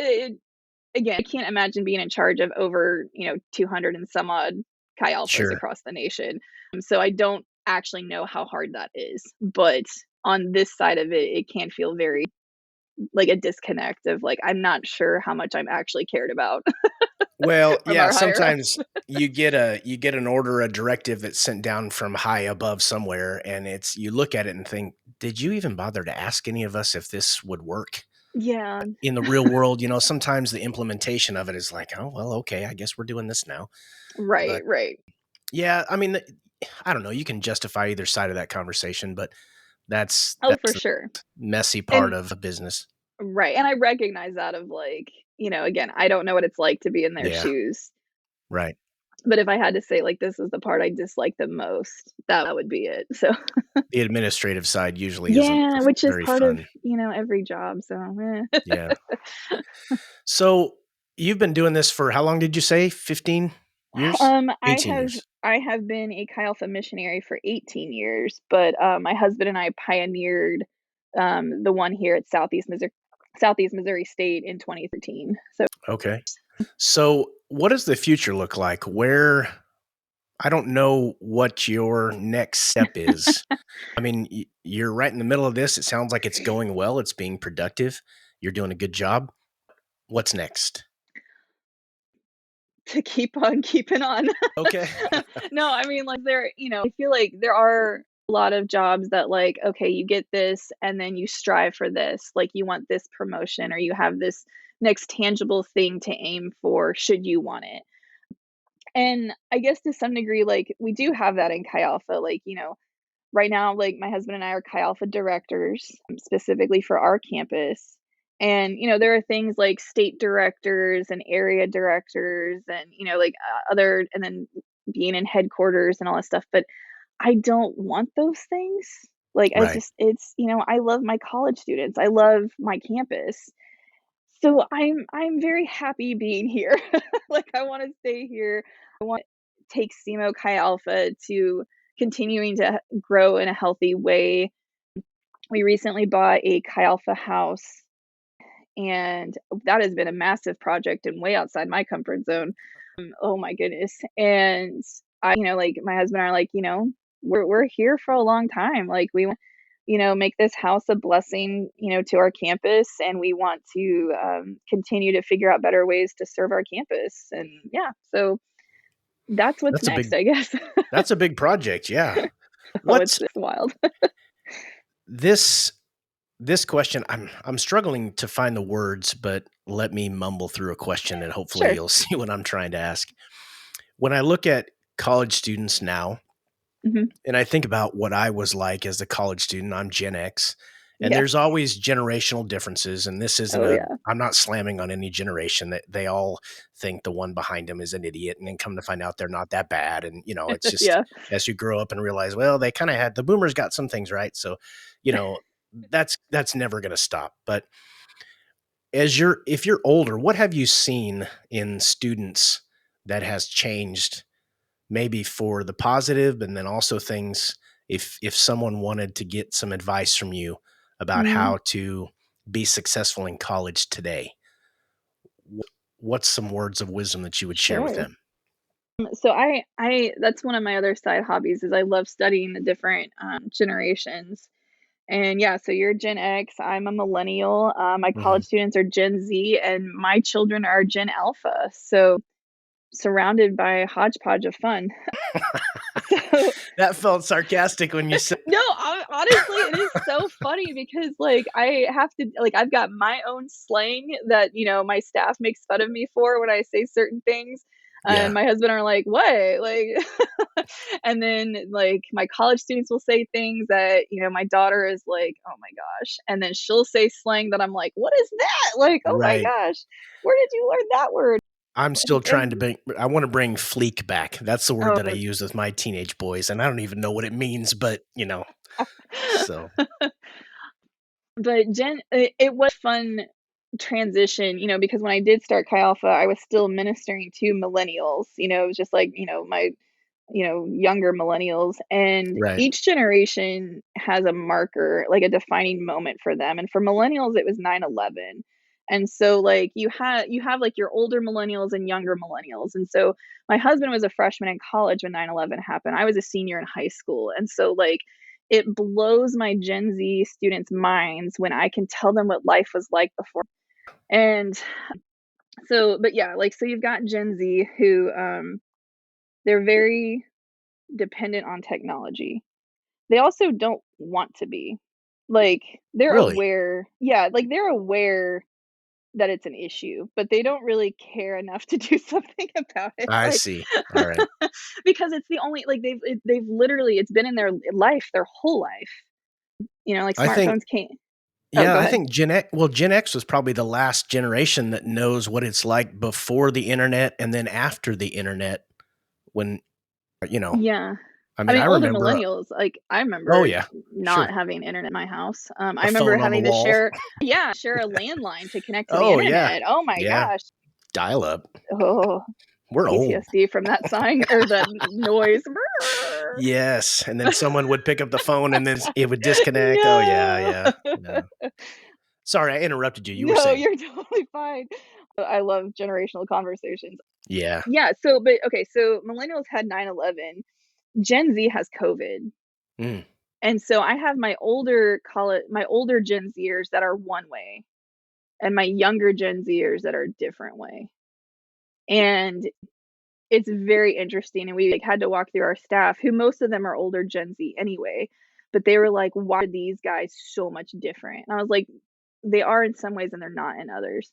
again, I can't imagine being in charge of over, 200 and some odd Chi Alphas Sure. across the nation. So I don't actually know how hard that is. But on this side of it, it can feel very like a disconnect of like, I'm not sure how much I'm actually cared about Well, from yeah, our higher ups. sometimes you get an order, a directive that's sent down from high above somewhere, and you look at it and think, did you even bother to ask any of us if this would work Yeah, in the real world? Sometimes the implementation of it is like, oh, well, okay, I guess we're doing this now. right, But right. yeah, I mean, I don't know. You can justify either side of that conversation, but that's Oh, for the sure. messy part And of a business. Right, and I recognize that of, like, again, I don't know what it's like to be in their Yeah, shoes, right. but if I had to say, like, this is the part I dislike the most, that would be it, so The administrative side usually isn't yeah, which is very part of, fun. every job, so, eh. Yeah. So, you've been doing this for how long did you say? 15 years? I 18 have years. I have been a Chi Alpha missionary for 18 years, but, my husband and I pioneered, the one here at Southeast Missouri State in 2013, so Okay. So, what does the future look like? Where I don't know what your next step is. I mean, you're right in the middle of this. It sounds like it's going well. It's being productive. You're doing a good job. What's next? to keep on keeping on. Okay. No, I mean, like, I feel like there are a lot of jobs that, like, okay, you get this and then you strive for this. Like, you want this promotion or you have this next tangible thing to aim for should you want it. And I guess to some degree, like, we do have that in Chi Alpha. Like, right now, like, my husband and I are Chi Alpha directors, specifically for our campus. And, there are things like state directors and area directors and, like, other and then being in headquarters and all that stuff, but I don't want those things. Like, Right. I love my college students. I love my campus. So I'm very happy being here. Like, I wanna stay here. I want take SEMO Chi Alpha to continuing to grow in a healthy way. We recently bought a Chi Alpha house, and that has been a massive project and way outside my comfort zone. Oh my goodness. And like my husband and I are like, we're here for a long time. Like we want, make this house a blessing, to our campus, and we want to continue to figure out better ways to serve our campus. And yeah, so that's what's That's a next, big I guess. that's a big project. Yeah. Oh, What's it's wild. this this question I'm struggling to find the words, but let me mumble through a question and hopefully Sure. you'll see what I'm trying to ask. When I look at college students now, Hmm. and I think about what I was like as a college student, I'm Gen X, and Yeah. there's always generational differences. And this isn't Oh a, yeah. I'm not slamming on any generation that they all think the one behind them is an idiot. And then come to find out they're not that bad. And, it's just Yeah. as you grow up and realize, well, they kind of had the boomers got some things right. So, you know, that's never going to stop. But if you're older, what have you seen in students that has changed maybe for the positive, and then also things if someone wanted to get some advice from you about Mhm. how to be successful in college today, what's some words of wisdom that you would share with Sure. them? So I that's one of my other side hobbies is I love studying the different generations. And yeah, so you're Gen X, I'm a millennial. My college Mhm. students are Gen Z, and my children are Gen Alpha. So surrounded by a hodgepodge of fun. So That felt sarcastic when you said. no, honestly, it is so funny because like I have to like I've got my own slang that my staff makes fun of me for when I say certain things. And Yeah, my husband are like, "What?" Like, and then like my college students will say things that my daughter is like, "Oh my gosh," and then she'll say slang that I'm like, "What is that?" Like, "Oh my right. gosh, where did you learn that word?" I'm still trying to And bring I wanna bring fleek back. That's the word that I oh, use with my teenage boys, and I don't even know what it means, but, so but it was fun transition, because when I did start Chi Alpha, I was still ministering to millennials. It was just like, my, younger millennials. And right. each generation has a marker, like a defining moment for them. And for millennials, it was 9/11. And so like you have like your older millennials and younger millennials. And so my husband was a freshman in college when 9/11 happened. I was a senior in high school. And so like it blows my Gen Z students' minds when I can tell them what life was like before. And so, but yeah, like, so you've got Gen Z who, they're very dependent on technology. They also don't want to be. Like, they're Really? aware, yeah, like, they're aware that it's an issue, but they don't really care enough to do something about it, I like, see. Alright. because it's the only like, they've literally it's been in their life their whole life, like, I think smartphones came. Oh, Yeah, go I ahead. think Gen X was probably the last generation that knows what it's like before the internet and then after the internet when, you know, Yeah. I I mean, mean, I older remember millennials, like, I oh, remember yeah. not Sure. having internet in my house. I A remember phone on the having to wall. share a landline to connect to the Oh, yeah. internet. Oh my Yeah. gosh. Dial up. Oh, We're old. PTSD from that sign or that noise. Yes, and then someone would pick up the phone and then it would disconnect. Oh, yeah, No. yeah. Yeah. Sorry, I interrupted you. You were No, saying. you're totally fine. I love generational conversations. Yeah. Yeah, so but okay, so millennials had 9/11. Gen Z has COVID. Mm. And so I have my older Gen Zers that are one way and my younger Gen Zers that are a different way. And it's very interesting, and we, like, had to walk through our staff, who most of them are older Gen Z anyway, but they were like, "Why are these guys so much different?" And I was like, "They are in some ways and they're not in others."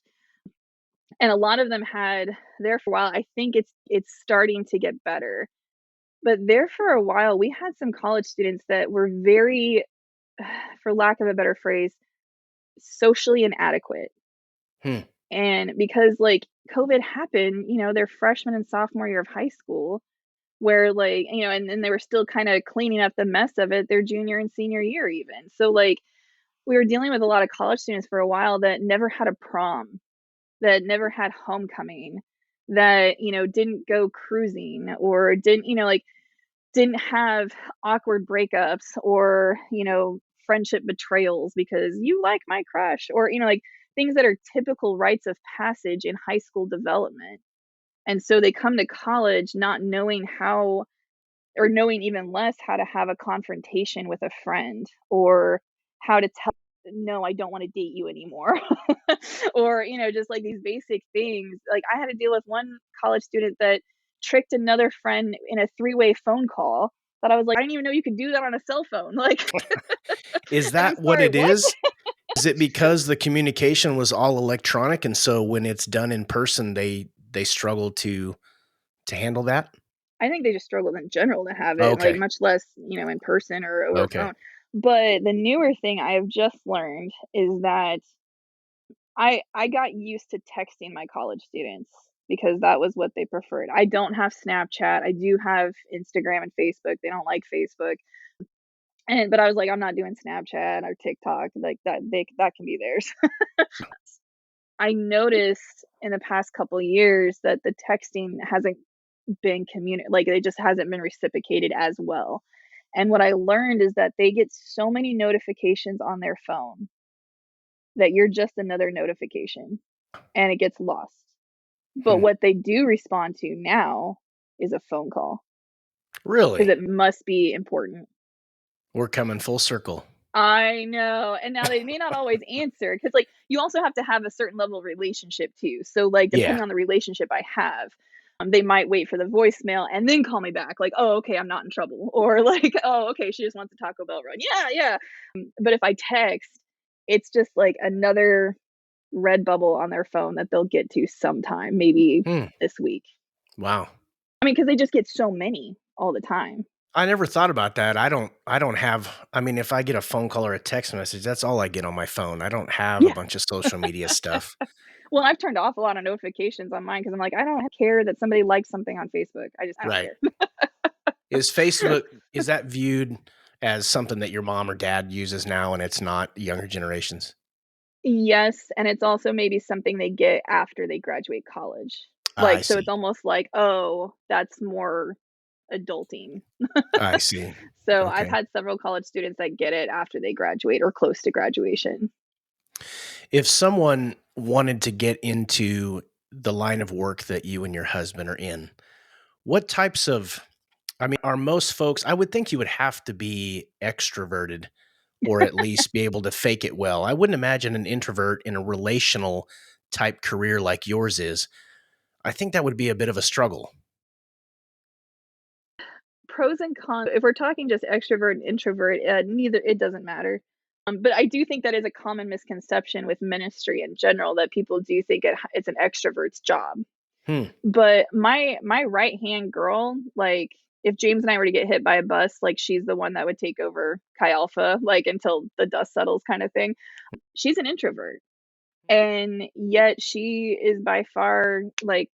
And a lot of them had there for a while. I think it's starting to get better. But there for a while, we had some college students that were very, for lack of a better phrase, socially inadequate. Hmm. And because, like, COVID happened, their freshman and sophomore year of high school, where, like, and they were still kinda cleaning up the mess of it their junior and senior year even. So, like, we were dealing with a lot of college students for a while that never had a prom, that never had homecoming, that, didn't go cruising or didn't, like, didn't have awkward breakups or, friendship betrayals because you like my crush or, like things that are typical rites of passage in high school development. And so they come to college not knowing how, or knowing even less how to have a confrontation with a friend or how to tell, no, I don't want to date you anymore. Or, just like these basic things. Like I had to deal with one college student that tricked another friend in a three-way phone call that I was like, I didn't even know you could do that on a cell phone. Like, Is I'm that what sorry, it what? is? Is it because the communication was all electronic, and so when it's done in person, they struggle to handle that? I think they just struggled in general to have it, like Okay. much less, in person or over Okay. phone. But the newer thing I have just learned is that I got used to texting my college students because that was what they preferred. I don't have Snapchat. I do have Instagram and Facebook. They don't like Facebook. But I was like, I'm not doing Snapchat or TikTok like that. That can be theirs. I noticed in the past couple years that the texting hasn't been like it just hasn't been reciprocated as well. And what I learned is that they get so many notifications on their phone that you're just another notification and it gets lost. But Hmm. what they do respond to now is a phone call because Really? it must be important. We're coming full circle. I know, and now they may not always answer because, like, you also have to have a certain level of relationship too. So, like, Yeah. depending on the relationship I have, they might wait for the voicemail and then call me back, like, "Oh, okay, I'm not in trouble," or like, "Oh, okay, she just wants a Taco Bell run." Yeah, yeah. But if I text, it's just like another red bubble on their phone that they'll get to sometime, maybe Hmm. this week. Wow. I mean, because they just get so many all the time. I never thought about that. I don't have I mean, if I get a phone call or a text message, that's all I get on my phone. I don't have a Yeah. bunch of social media stuff. Well, I've turned off a lot of notifications on mine because 'cause I'm like, I don't care that somebody likes something on Facebook. I don't Right. care. Is Facebook is that viewed as something that your mom or dad uses now and it's not younger generations? Yes, and it's also maybe something they get after they graduate college. I Like, so see. it's almost like, "Oh, that's more adulting." I see. So, I've Okay. had several college students that get it after they graduate or close to graduation. If someone wanted to get into the line of work that you and your husband are in, what types of I mean, are most folks I would think you would have to be extroverted or at least be able to fake it well. I wouldn't imagine an introvert in a relational type career like yours is. I think that would be a bit of a struggle. Pros and cons if we're talking just extrovert and introvert, neither it doesn't matter. But I do think that is a common misconception with ministry in general that people do think it's an extrovert's job. Hmm. But my right-hand girl, like, if James and I were to get hit by a bus, like she's the one that would take over Chi Alpha, like until the dust settles kind of thing. She's an introvert. And yet she is by far like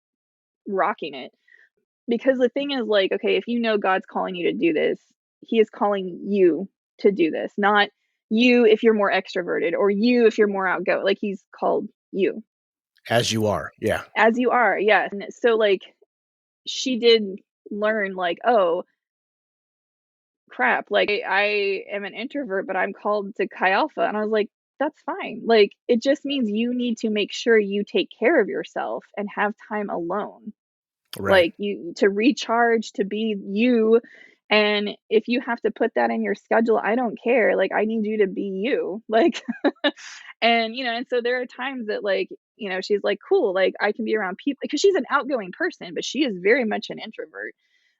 rocking it. Because the thing is like, okay, if you know God's calling you to do this, he is calling you to do this, not you if you're more extroverted or you if you're more outgoing. Like he's called you As you are. Yeah. as you are. Yes. And so like she did learn like, oh crap, like I am an introvert, but I'm called to Chi Alpha. And I was like, that's fine. Like it just means you need to make sure you take care of yourself and have time alone. Right. Like you to recharge, to be you. And if you have to put that in your schedule, I don't care. Like I need you to be you. Like and and so there are times that like, she's like, cool, like I can be around people because she's an outgoing person, but she is very much an introvert.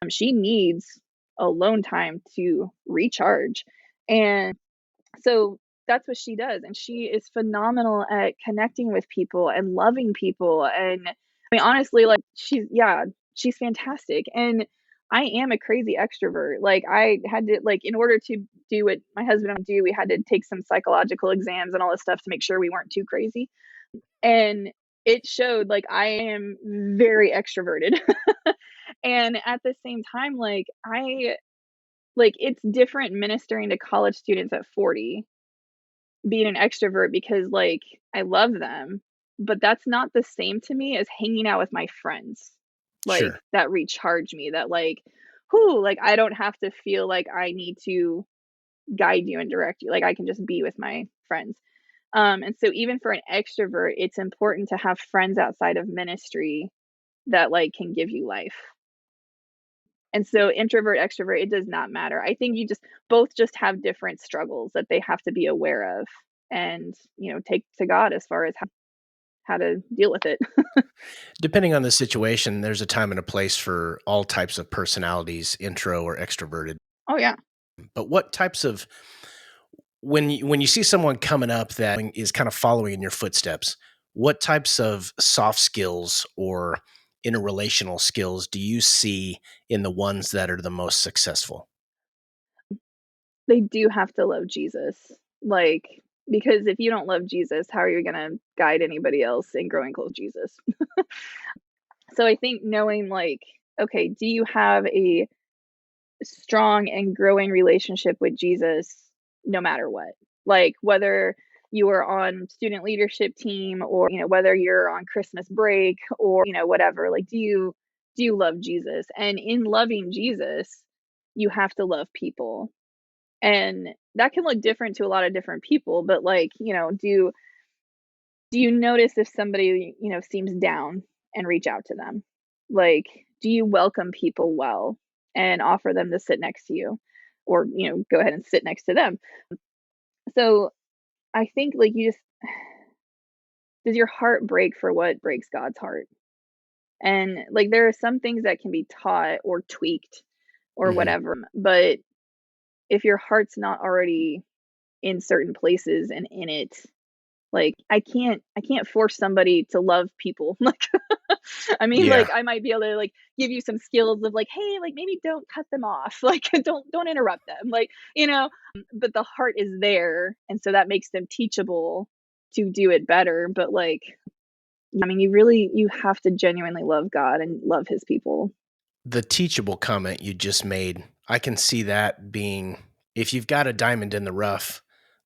She needs alone time to recharge. And so that's what she does, and she is phenomenal at connecting with people and loving people, and I mean, honestly, like, she's fantastic, and I am a crazy extrovert, like, I had to like, in order to do what my husband and I do, we had to take some psychological exams and all this stuff to make sure we weren't too crazy, and it showed, like, I am very extroverted, and at the same time, it's different ministering to college students at 40 being an extrovert because, like, I love them, but that's not the same to me as hanging out with my friends, like, Sure. that recharge me, that, like, whoo, like, I don't have to feel like I need to guide you and direct you, like, I can just be with my friends. And so even for an extrovert, it's important to have friends outside of ministry that, like, can give you life. And so introvert, extrovert, it does not matter. I think you just both just have different struggles that they have to be aware of and, take to God as far as how to deal with it. Depending on the situation, there's a time and a place for all types of personalities, intro or extroverted. Oh, yeah. But what types of when you see someone coming up that is kind of following in your footsteps, what types of soft skills or interrelational skills do you see in the ones that are the most successful? They do have to love Jesus. Like, because if you don't love Jesus, how are you gonna guide anybody else in growing close to Jesus? So I think knowing, like, okay, do you have a strong and growing relationship with Jesus no matter what. Like whether you are on student leadership team or whether you're on Christmas break or whatever, like do you love Jesus? And in loving Jesus, you have to love people. And that can look different to a lot of different people, but like, do you notice if somebody, seems down and reach out to them? Like, do you welcome people well and offer them to sit next to you or, go ahead and sit next to them? So I think like you just, does your heart break for what breaks God's heart? And like there are some things that can be taught or tweaked or Mhm. whatever, but if your heart's not already in certain places and in it, like I can't force somebody to love people. Like I mean, Yeah. like I might be able to like give you some skills of like, hey, like maybe don't cut them off. Like don't interrupt them. Like, but the heart is there and so that makes them teachable to do it better. But like I mean, you have to genuinely love God and love his people. The teachable comment you just made, I can see that being if you've got a diamond in the rough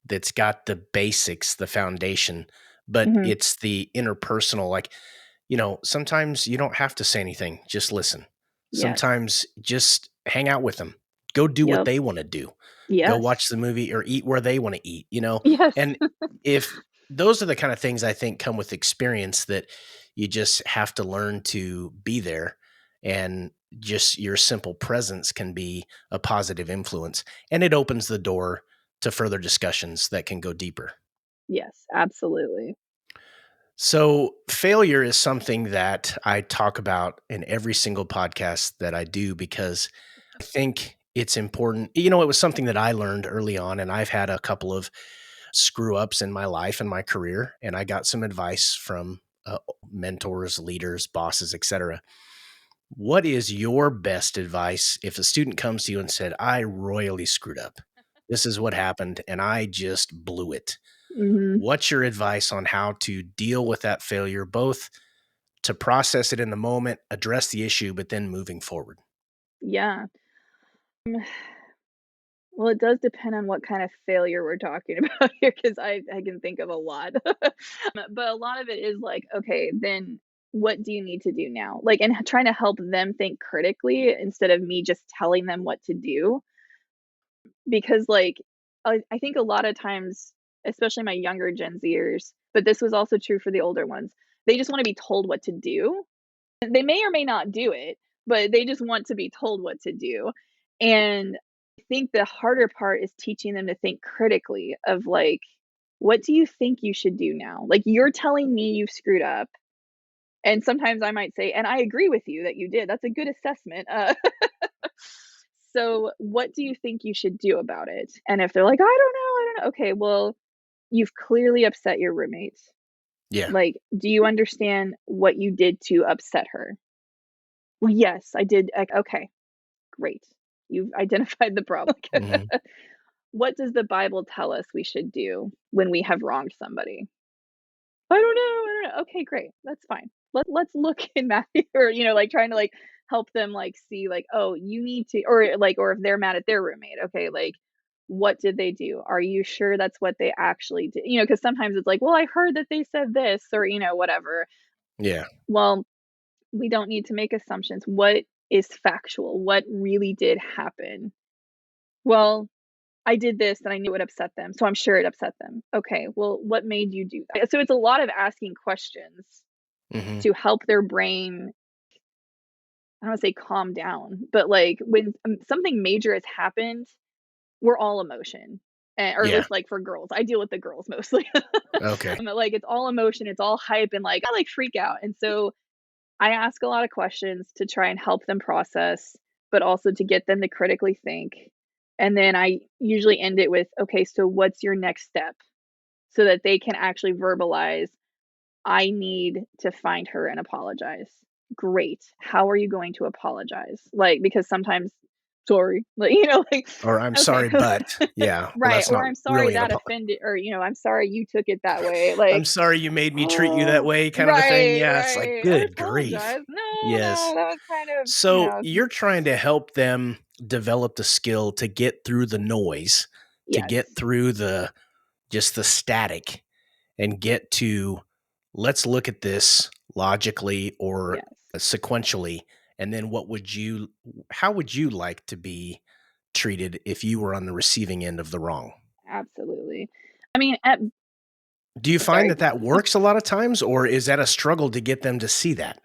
that's got the basics, the foundation, but Hmm. it's the interpersonal, like, sometimes you don't have to say anything, just listen. Yes. Sometimes just hang out with them. Go do what Yep. they want to do. Go Yes. watch the movie or eat where they want to eat. Yes. And if those are the kind of things I think come with experience that you just have to learn to be there and just your simple presence can be a positive influence and it opens the door to further discussions that can go deeper. Yes, absolutely. So, failure is something that I talk about in every single podcast that I do because I think it's important. It was something that I learned early on, and I've had a couple of screw ups in my life and my career, and I got some advice from mentors, leaders, bosses, etc. What is your best advice if a student comes to you and said, I royally screwed up? This is what happened, and I just blew it. Mhm. What's your advice on how to deal with that failure, both to process it in the moment, address the issue, but then moving forward? Yeah. Mm, well, it does depend on what kind of failure we're talking about here, because I can think of a lot. But a lot of it is like, okay, then what do you need to do now? Like, and trying to help them think critically instead of me just telling them what to do. Because, like, I think a lot of times, especially my younger Gen Zers, but this was also true for the older ones, they just wanna be told what to do. They may or may not do it, but they just want to be told what to do. And I think the harder part is teaching them to think critically of, like, what do you think you should do now? Like, you're telling me you've screwed up, and sometimes I might say, "And I agree with you that you did. That's a good assessment. So what do you think you should do about it?" And if they're like, I don't know. Okay, well, you've clearly upset your roommate. Yeah. Like, do you understand what you did to upset her? Well, yes, I did. Okay, great. You've identified the problem. Mhm. What does the Bible tell us we should do when we have wronged somebody? I don't know. Okay, great. That's fine. Let's look in Matthew, or, like, trying to, like, help them, like, see, like, oh, you need to, or, like, or if they're mad at their roommate, okay, like, what did they do? Are you sure that's what they actually did? Because sometimes it's like, well, I heard that they said this, or, whatever. Yeah. Well, we don't need to make assumptions. What is factual? What really did happen? Well, I did this and I knew it upset them, so I'm sure it upset them. Okay, well, what made you do that? So it's a lot of asking questions Mhm. to help their brain, I don't wanna say calm down, but, like, when, something major has happened, we're all emotion, or at Yeah. least, like, for girls. I deal with the girls mostly. Okay. Like, it's all emotion, it's all hype, and, like, I, like, freak out, and so I ask a lot of questions to try and help them process, but also to get them to critically think, and then I usually end it with, "Okay, so what's your next step?" So that they can actually verbalize, I need to find her and apologize. Great. How are you going to apologize? Like, because sometimes, sorry, like, like, Or I'm okay. sorry, but yeah. Well, Right. that's Or not I'm sorry really an that apology. offended, or, I'm sorry you took it that way. I'm Like, sorry you made me treat you that oh, way kind of a thing. right, Yeah, it's like, right. I good grief. apologize. No, no, Yes. that was kind of, So you're trying to help them develop the skill to get through the noise, to yes, get through the just the static and get to let's look at this logically or yes, sequentially. And then how would you like to be treated if you were on the receiving end of the wrong? absolutely. I mean, Do you find sorry. that that works a lot of times, or is that a struggle to get them to see that?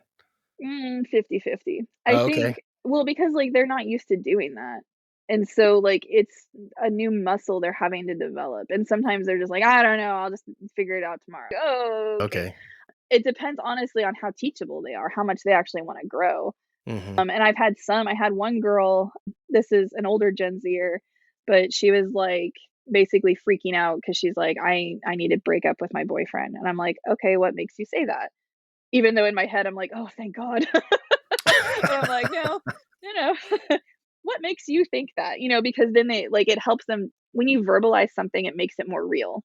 50-50. I Oh, okay. think, well, because, like, they're not used to doing that. And so, like, it's a new muscle they're having to develop. And sometimes they're just like, I don't know, I'll just figure it out tomorrow. Oh, okay. Okay. It depends honestly on how teachable they are, how much they actually want to grow. Mhm. And I had one girl, this is an older Gen Zer, but she was like basically freaking out because she's like, I need to break up with my boyfriend. And I'm like, okay, what makes you say that? Even though in my head I'm like, "Oh, thank God." But I'm like, "No, no, no. What makes you think that?" Because then they, like, it helps them when you verbalize something, it makes it more real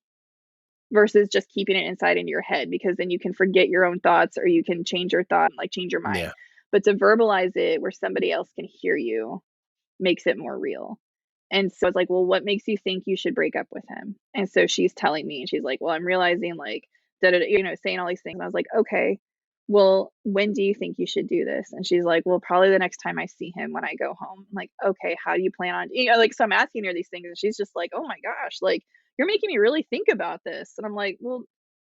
versus just keeping it inside in your head, because then you can forget your own thoughts, or you can change your thought and, like, change your mind. Yeah. But to verbalize it where somebody else can hear you makes it more real. And so it's like, "Well, what makes you think you should break up with him?" And so she's telling me, and she's like, "Well, I'm realizing, like, da da da," saying all these things. I was like, "Okay, well, when do you think you should do this?" And she's like, "Well, probably the next time I see him when I go home." I'm like, "Okay, how do you plan on," like, so I'm asking her these things, and she's just like, "Oh my gosh, like, you're making me really think about this." And I'm like, "Well,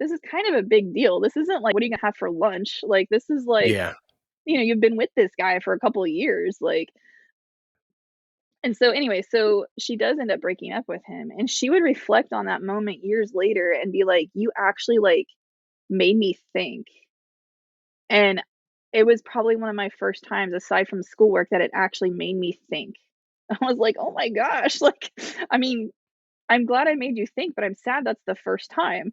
this is kind of a big deal. This isn't like, what are you gonna have for lunch? Like, this is like, Yeah. you've been with this guy for a couple of years, like." And so anyway, so she does end up breaking up with him, and she would reflect on that moment years later and be like, "You actually, like, made me think." And it was probably one of my first times, aside from schoolwork, that it actually made me think. I was like, "Oh my gosh," like, I mean, I'm glad I made you think, but I'm sad that's the first time.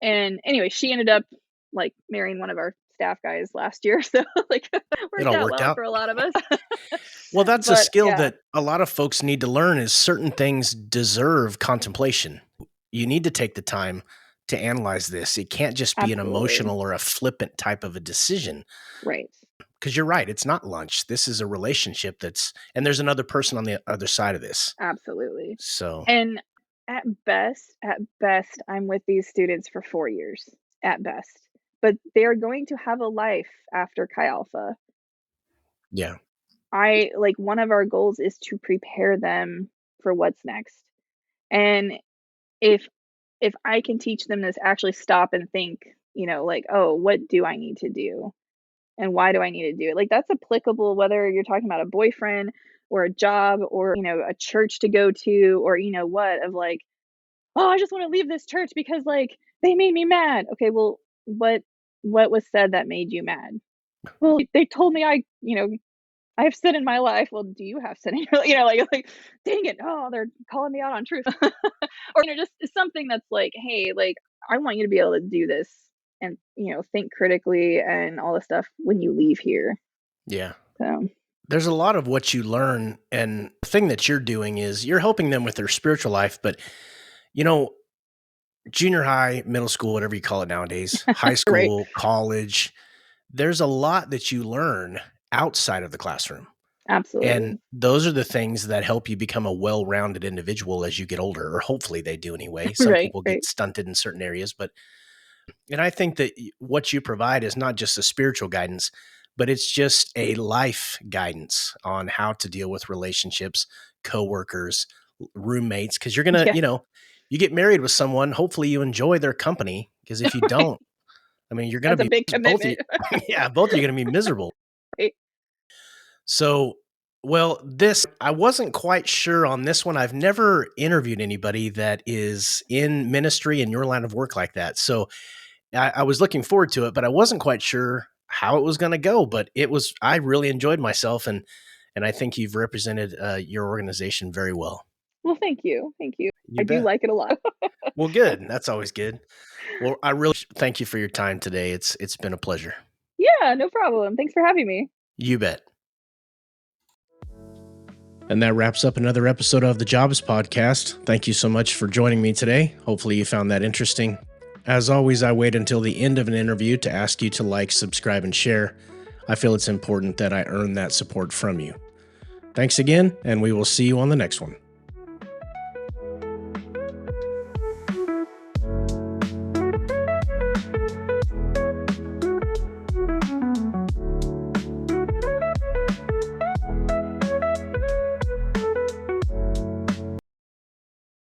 And anyway, she ended up, like, marrying one of our staff guys last year, so like It worked all out worked well out. for a lot of us. Well, that's a But skill yeah, that a lot of folks need to learn is certain things deserve contemplation. You need to take the time to analyze this. It can't just be an absolutely. emotional or a flippant type of a decision. Right. Because you're right, it's not lunch. This is a relationship and there's another person on the other side of this. Absolutely. So, And at best, I'm with these students for 4 years, at best. But they're going to have a life after Chi Alpha. yeah, I like, one of our goals is to prepare them for what's next. And if if I can teach them to actually stop and think, like, "Oh, what do I need to do? And why do I need to do it?" Like, that's applicable whether you're talking about a boyfriend or a job or, a church to go to or what, of like, "Oh, I just wanna leave this church because, like, they made me mad." Okay, well, what was said that made you mad? "Well, they told me I have sin in my life." Well, do you have sin in your like, "Dang it, oh, they're calling me out on truth." Or, just something that's like, "Hey, like, I want you to be able to do this and, think critically and all this stuff when you leave here." yeah. So, There's a lot of what you learn, and the thing that you're doing is you're helping them with their spiritual life, but you know, junior high, middle school, whatever you call it nowadays, high right. school, college, there's a lot that you learn outside of the classroom. And Absolutely. those are the things that help you become a well-rounded individual as you get older, or hopefully they do anyway. Some Right, people get right. stunted in certain areas, and I think that what you provide is not just a spiritual guidance, but it's just a life guidance on how to deal with relationships, coworkers, roommates. Because you're gonna, Yeah, you get married with someone. Hopefully, you enjoy their company. Because if you right. don't, I mean, you're gonna That's a be big both of you. commitment. Yeah, both of you are gonna be miserable. Right. So, well, this I wasn't quite sure on this one. I've never interviewed anybody that is in ministry in your line of work like that. So I was looking forward to it, but I wasn't quite sure how it was going to go. But I really enjoyed myself, and I think you've represented your organization very well. Well, thank you, thank you. I You do bet. like it a lot. Well, good. That's always good. Well, I really thank you for your time today. It's been a pleasure. Yeah, no problem. Thanks for having me. You bet. And that wraps up another episode of the Jobs Podcast. Thank you so much for joining me today. Hopefully, you found that interesting. As always, I wait until the end of an interview to ask you to like, subscribe, and share. I feel it's important that I earn that support from you. Thanks again, and we will see you on the next one.